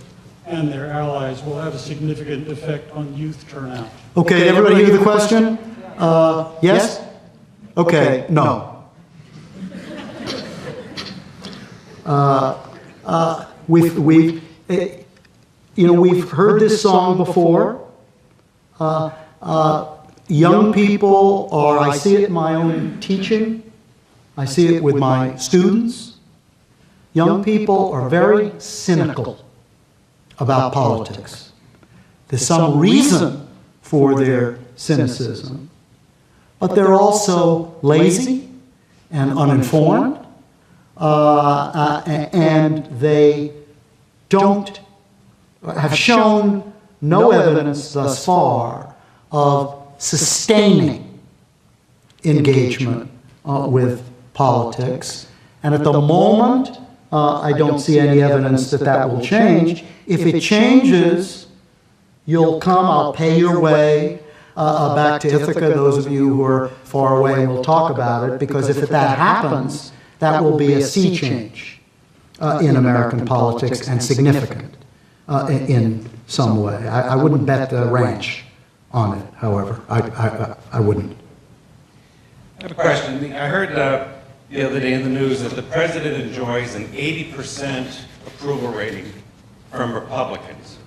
and their allies will have a significant effect on youth turnout? Okay, everybody hear the question? Yes? Okay, no. We've heard this song before. Young people are, I see it in my own teaching, I see it with my students. Young people are very cynical about politics. There's some reason for their cynicism, but they're also lazy and uninformed, and they have shown no evidence thus far of sustaining engagement with politics. And at the moment, I don't see any evidence that that will change. If it changes, you'll come, I'll pay your way back to Ithaca, those of you who are far away, and we'll talk about it, because if that happens, that will be a sea change in American politics, and significant in some way. I wouldn't bet the ranch on it, however. I wouldn't. I have a question. I heard the other day in the news that the president enjoys an 80% approval rating from Republicans,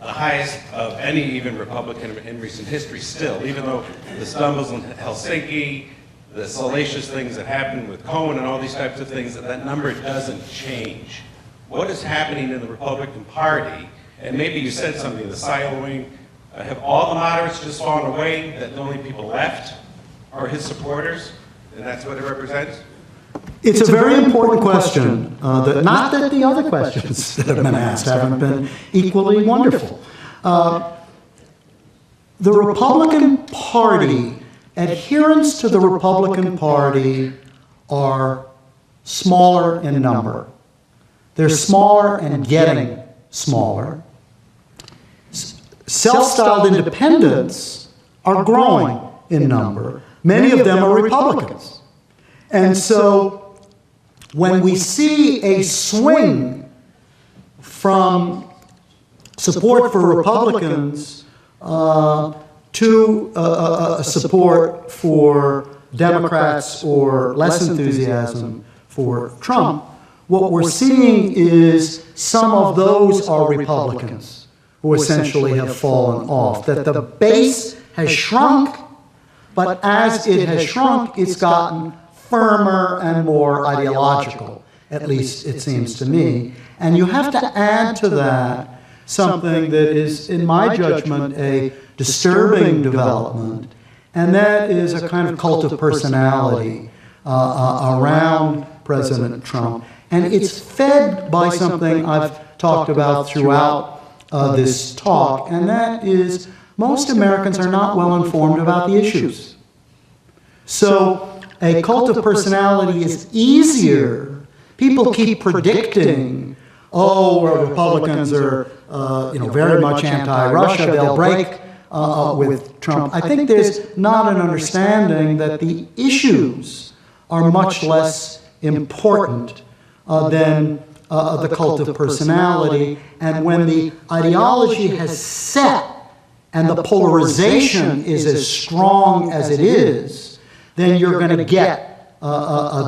the highest of any even Republican in recent history still, even though the stumbles in Helsinki, the salacious things that happened with Cohen and all these types of things, that number doesn't change. What is happening in the Republican Party? And maybe you said something, the siloing, have all the moderates just fallen away, that the only people left are his supporters, and that's what it represents? It's a very important question. Not that the other questions that have been asked haven't been equally wonderful. The Republican Party, adherents to the Republican Party are smaller in number. They're smaller and getting smaller. Self-styled independents are growing in number. Many of them are Republicans. And so when we see a swing from support for Republicans to support for Democrats or less enthusiasm for Trump, what we're seeing is some of those are Republicans who essentially have fallen off, that the base has shrunk, but as it has shrunk, it's gotten firmer and more ideological, at least it seems to me. And you have to add to that something that is, in my judgment, a disturbing development, and that is a kind of cult of personality around President Trump. And it's fed by something I've talked about throughout this talk, and that is most Americans are not well informed about the issues. So a cult of personality is easier. People keep predicting, oh, well, Republicans are very much anti-Russia, they'll break with Trump. I think there's not an understanding that the issues are much less important than the cult of personality. And when the ideology has set and the polarization is as strong as it is, then you're going to get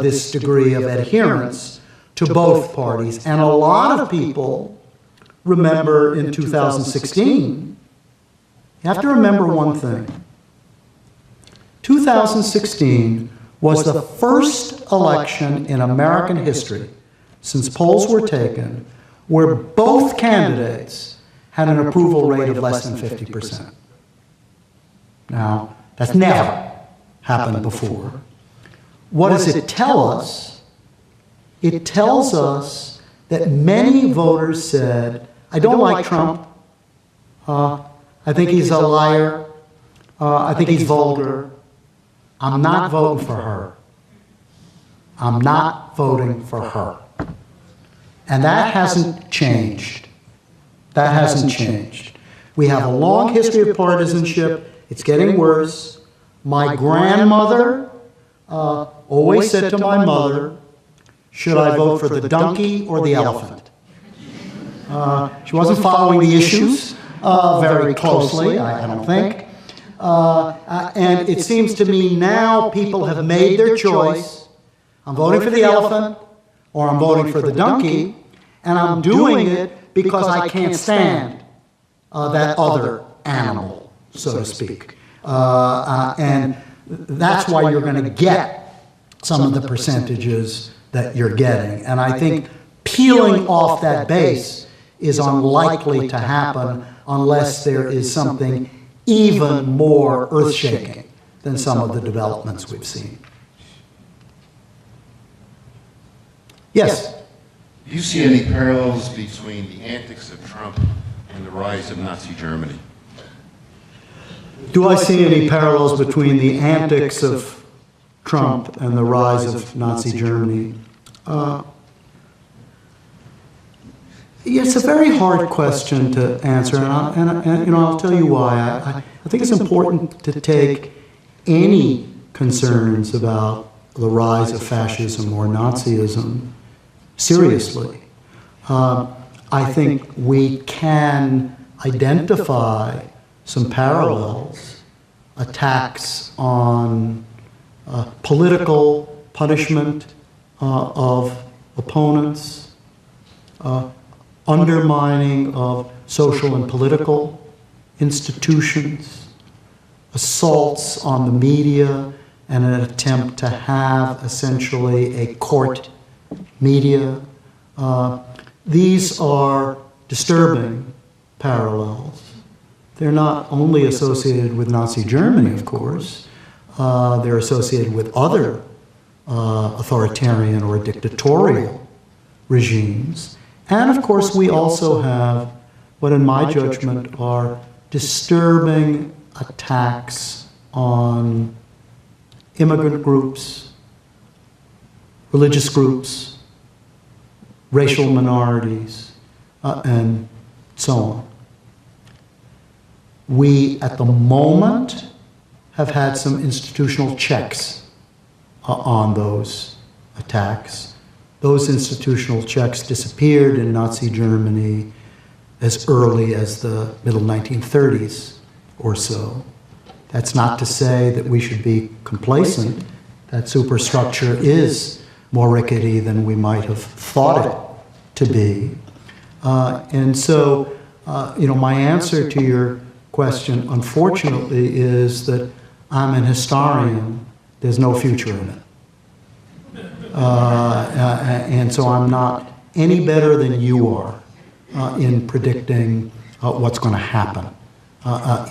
this degree of adherence to both parties. And a lot of people remember in 2016, you have to remember one thing. 2016 was the first election in American history, since polls were taken, where both candidates had an approval rate of less than 50%. Now, that's never happened before. What does it tell us? It tells us that many voters said, I don't like Trump. I think he's a liar. I think he's vulgar. I'm not voting for her. I'm not voting for her. And that hasn't changed. That hasn't changed. We have a long history of partisanship. It's getting worse. My grandmother always said to my mother, should I vote for the donkey or the elephant? She wasn't following the issues very closely, I don't think. And it seems to me now people have made their choice. I'm voting for the elephant or I'm voting for the donkey, and I'm doing it because I can't stand that other animal, so to speak. And that's why you're going to get some of the percentages that you're getting. And I think peeling off that base is unlikely to happen unless there is something even more earth-shaking than some of the developments we've seen. Yes? Do you see any parallels between the antics of Trump and the rise of Nazi Germany? Do I see any parallels between the antics of Trump and the rise of Nazi Germany? It's a very hard question to answer, and I'll tell you why. I think it's important to take any concerns about the rise of fascism or Nazism seriously. I think we can identify some parallels, attacks on political punishment of opponents, undermining of social and political institutions, assaults on the media, and an attempt to have essentially a court media. These are disturbing parallels. They're not only associated with Nazi Germany, of course. They're associated with other authoritarian or dictatorial regimes. And of course, we also have what in my judgment are disturbing attacks on immigrant groups, religious groups, racial minorities, and so on. We, at the moment, have had some institutional checks on those attacks. Those institutional checks disappeared in Nazi Germany as early as the middle 1930s or so. That's not to say that we should be complacent. That superstructure is more rickety than we might have thought it to be. And so, my answer to your question, unfortunately, is that I'm an historian. There's no future in it. And so I'm not any better than you are in predicting what's going to happen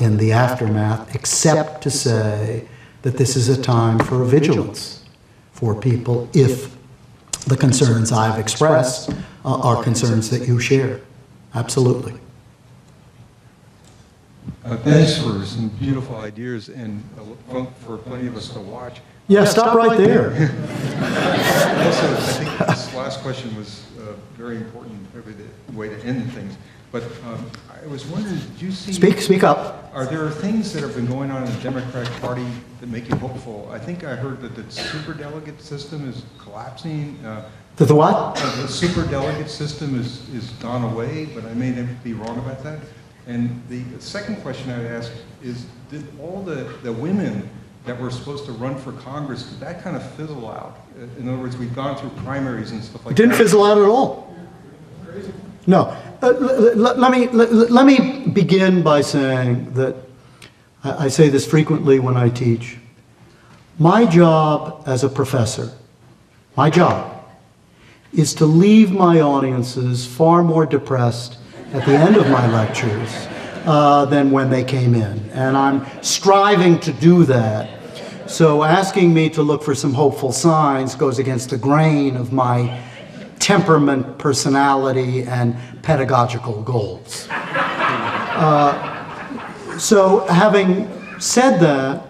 in the aftermath, except to say that this is a time for vigilance for people if the concerns I've expressed are concerns that you share. Absolutely. Thanks for some beautiful ideas and for plenty of us to watch. Yeah, stop right there. Also, I think this last question was very important, probably the way to end things. But I was wondering, did you see... Speak up. Are there things that have been going on in the Democratic Party that make you hopeful? I think I heard that the superdelegate system is collapsing. The what? The superdelegate system is gone away, but I may be wrong about that. And the second question I'd ask is, did all the women that were supposed to run for Congress, did that kind of fizzle out? In other words, we've gone through primaries and stuff like that. It didn't fizzle out at all. No. Let me begin by saying that I say this frequently when I teach. My job as a professor, my job, is to leave my audiences far more depressed at the end of my lectures than when they came in. And I'm striving to do that. So asking me to look for some hopeful signs goes against the grain of my temperament, personality, and pedagogical goals. So having said that,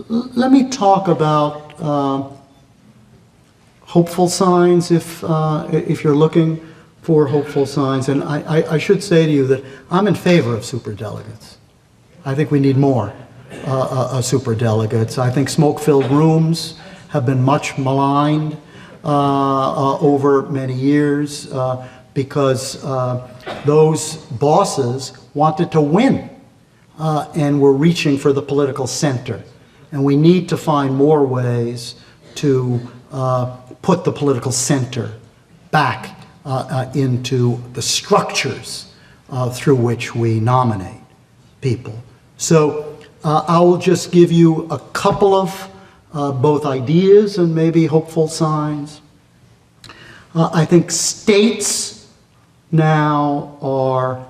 let me talk about hopeful signs if you're looking for hopeful signs. And I should say to you that I'm in favor of superdelegates. I think we need more superdelegates. I think smoke-filled rooms have been much maligned over many years because those bosses wanted to win and were reaching for the political center. And we need to find more ways to put the political center back into the structures through which we nominate people. So I will just give you a couple of both ideas and maybe hopeful signs. I think states now are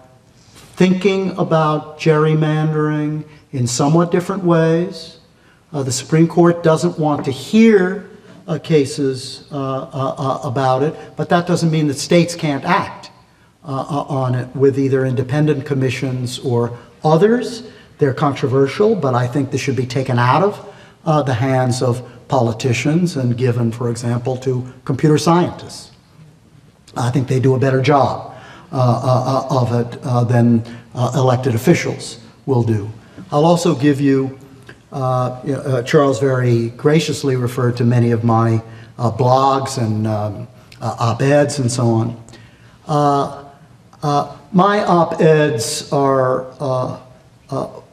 thinking about gerrymandering in somewhat different ways. The Supreme Court doesn't want to hear cases about it, but that doesn't mean that states can't act on it with either independent commissions or others. They're controversial, but I think this should be taken out of the hands of politicians and given, for example, to computer scientists. I think they do a better job of it than elected officials will do. I'll also give you, Charles very graciously referred to many of my blogs and op-eds and so on. My op-eds are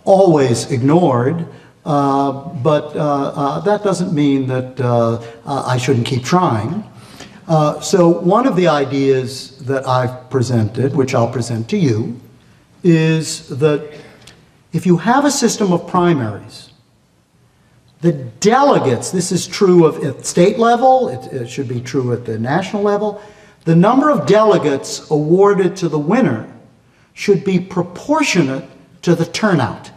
always ignored, but that doesn't mean that I shouldn't keep trying. So one of the ideas that I've presented, which I'll present to you, is that if you have a system of primaries, the delegates, this is true at state level, it should be true at the national level, the number of delegates awarded to the winner should be proportionate to the turnout.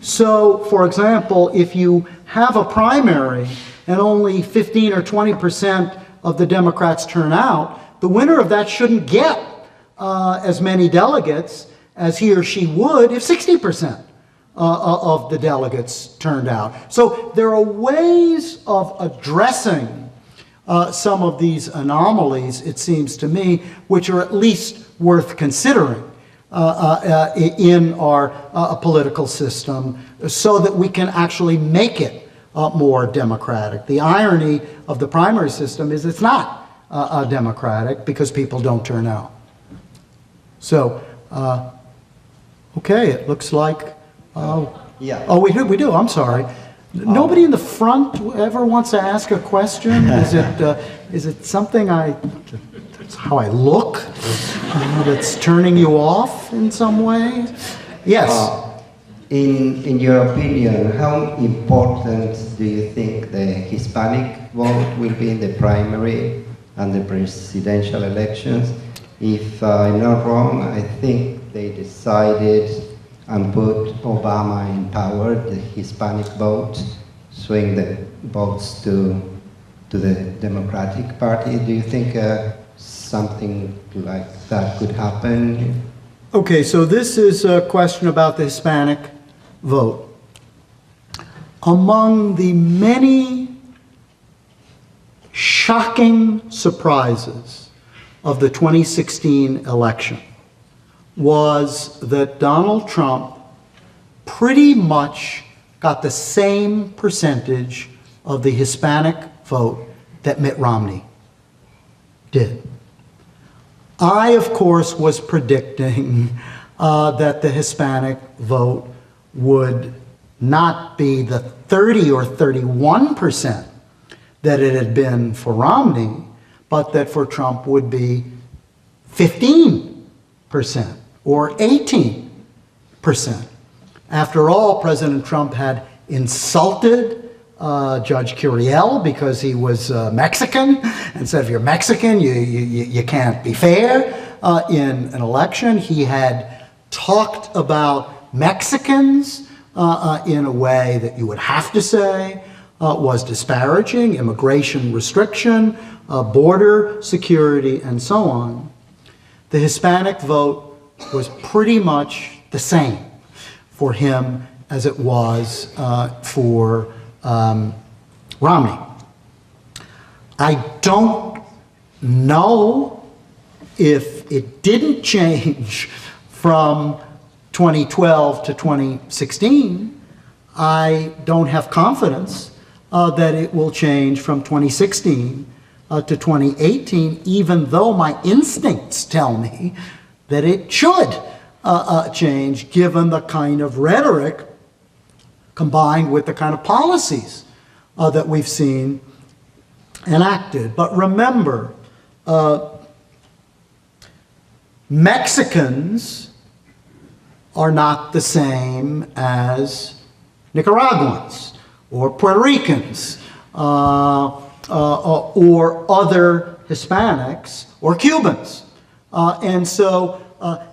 So, for example, if you have a primary and only 15 or 20% of the Democrats turn out, the winner of that shouldn't get as many delegates as he or she would if 60% of the delegates turned out. So there are ways of addressing some of these anomalies, it seems to me, which are at least worth considering in our political system so that we can actually make it more democratic. The irony of the primary system is it's not democratic because people don't turn out. So, okay, it looks like, yeah. Oh, we do, I'm sorry. Nobody in the front ever wants to ask a question? Is it something that's how I look, that's turning you off in some way? Yes. In your opinion, how important do you think the Hispanic vote will be in the primary and the presidential elections? If I'm not wrong, I think they decided and put Obama in power, the Hispanic vote, swing the votes to the Democratic Party. Do you think something like that could happen? Okay, so this is a question about the Hispanic vote. Among the many shocking surprises of the 2016 election was that Donald Trump pretty much got the same percentage of the Hispanic vote that Mitt Romney did. I, of course, was predicting that the Hispanic vote would not be the 30 or 31% that it had been for Romney, but that for Trump would be 15% or 18%. After all, President Trump had insulted Judge Curiel because he was Mexican and said, if you're Mexican, you can't be fair in an election. He had talked about Mexicans in a way that you would have to say was disparaging, immigration restriction, border security, and so on. The Hispanic vote was pretty much the same for him as it was for Romney. I don't know if it didn't change from 2012 to 2016. I don't have confidence that it will change from 2016 to 2018, even though my instincts tell me that it should change given the kind of rhetoric combined with the kind of policies that we've seen enacted. But remember, Mexicans are not the same as Nicaraguans or Puerto Ricans or other Hispanics or Cubans. And so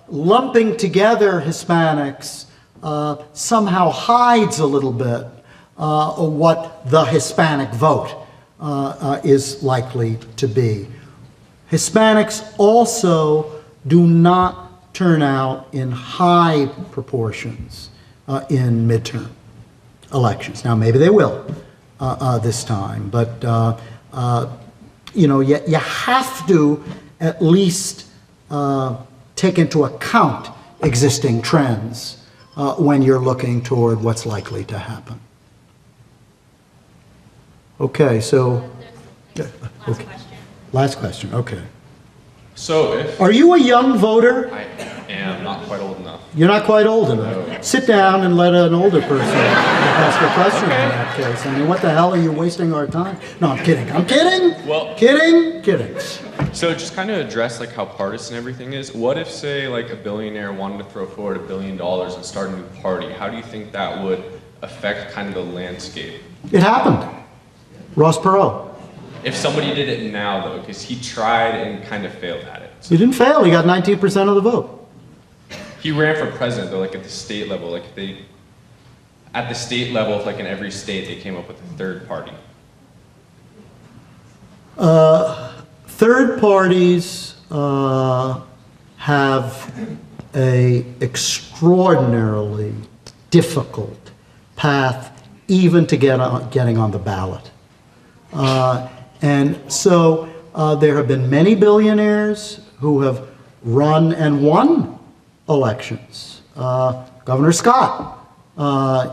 lumping together Hispanics somehow hides a little bit what the Hispanic vote is likely to be. Hispanics also do not turn out in high proportions in midterm elections. Now, maybe they will this time, but you know, you have to at least take into account existing trends when you're looking toward what's likely to happen. Okay, so okay. Last question. Okay. So if Are you a young voter? I am not quite old enough. You're not quite old enough. No. Sit down and let an older person ask a question in that case. I mean, what the hell are you wasting our time? No, I'm kidding. I'm kidding. Well, kidding. So just kind of address like how partisan everything is. What if, say, like a billionaire wanted to throw forward $1 billion and start a new party? How do you think that would affect kind of the landscape? It happened. Ross Perot. If somebody did it now, though, because he tried and kind of failed at it. He didn't fail. He got 19% of the vote. He ran for president, though, like at the state level. Like at the state level, like in every state, they came up with a third party. 30% third parties have a extraordinarily difficult path even to getting on the ballot. And so there have been many billionaires who have run and won elections. Governor Scott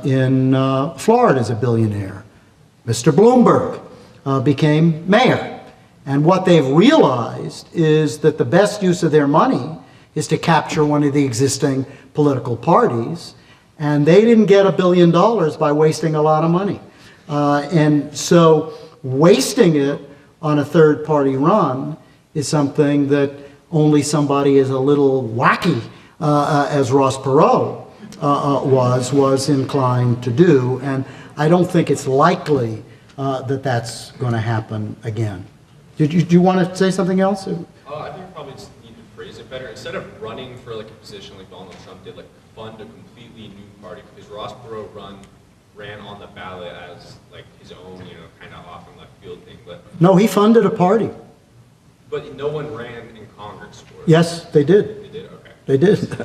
in Florida is a billionaire. Mr. Bloomberg became mayor. And what they've realized is that the best use of their money is to capture one of the existing political parties. And they didn't get $1 billion by wasting a lot of money. And so wasting it on a third party run is something that only somebody as a little wacky as Ross Perot was inclined to do. And I don't think it's likely that that's going to happen again. Do you want to say something else? I think you probably just need to phrase it better. Instead of running for like a position like Donald Trump did, like fund a completely new party, because Ross Perot ran on the ballot as like his own, kind of off and left field thing. But no, he funded a party. But no one ran in Congress for it. Yes, they did. They did, okay. They did.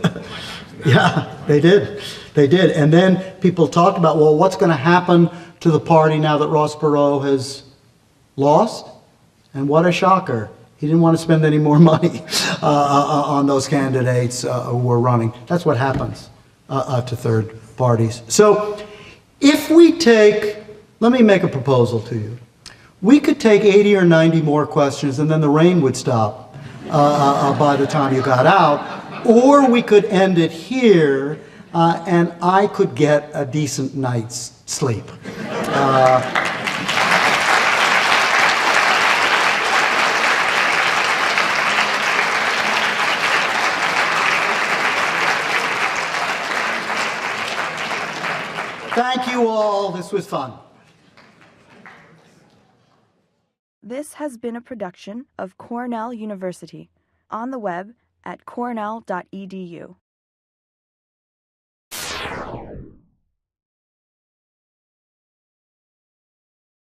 Yeah, they did. They did. And then people talked about, well, what's going to happen to the party now that Ross Perot has lost? And what a shocker. He didn't want to spend any more money on those candidates who were running. That's what happens to third parties. So if we take, let me make a proposal to you. We could take 80 or 90 more questions and then the rain would stop by the time you got out. Or we could end it here and I could get a decent night's sleep. Thank you all. This was fun. This has been a production of Cornell University, on the web at cornell.edu.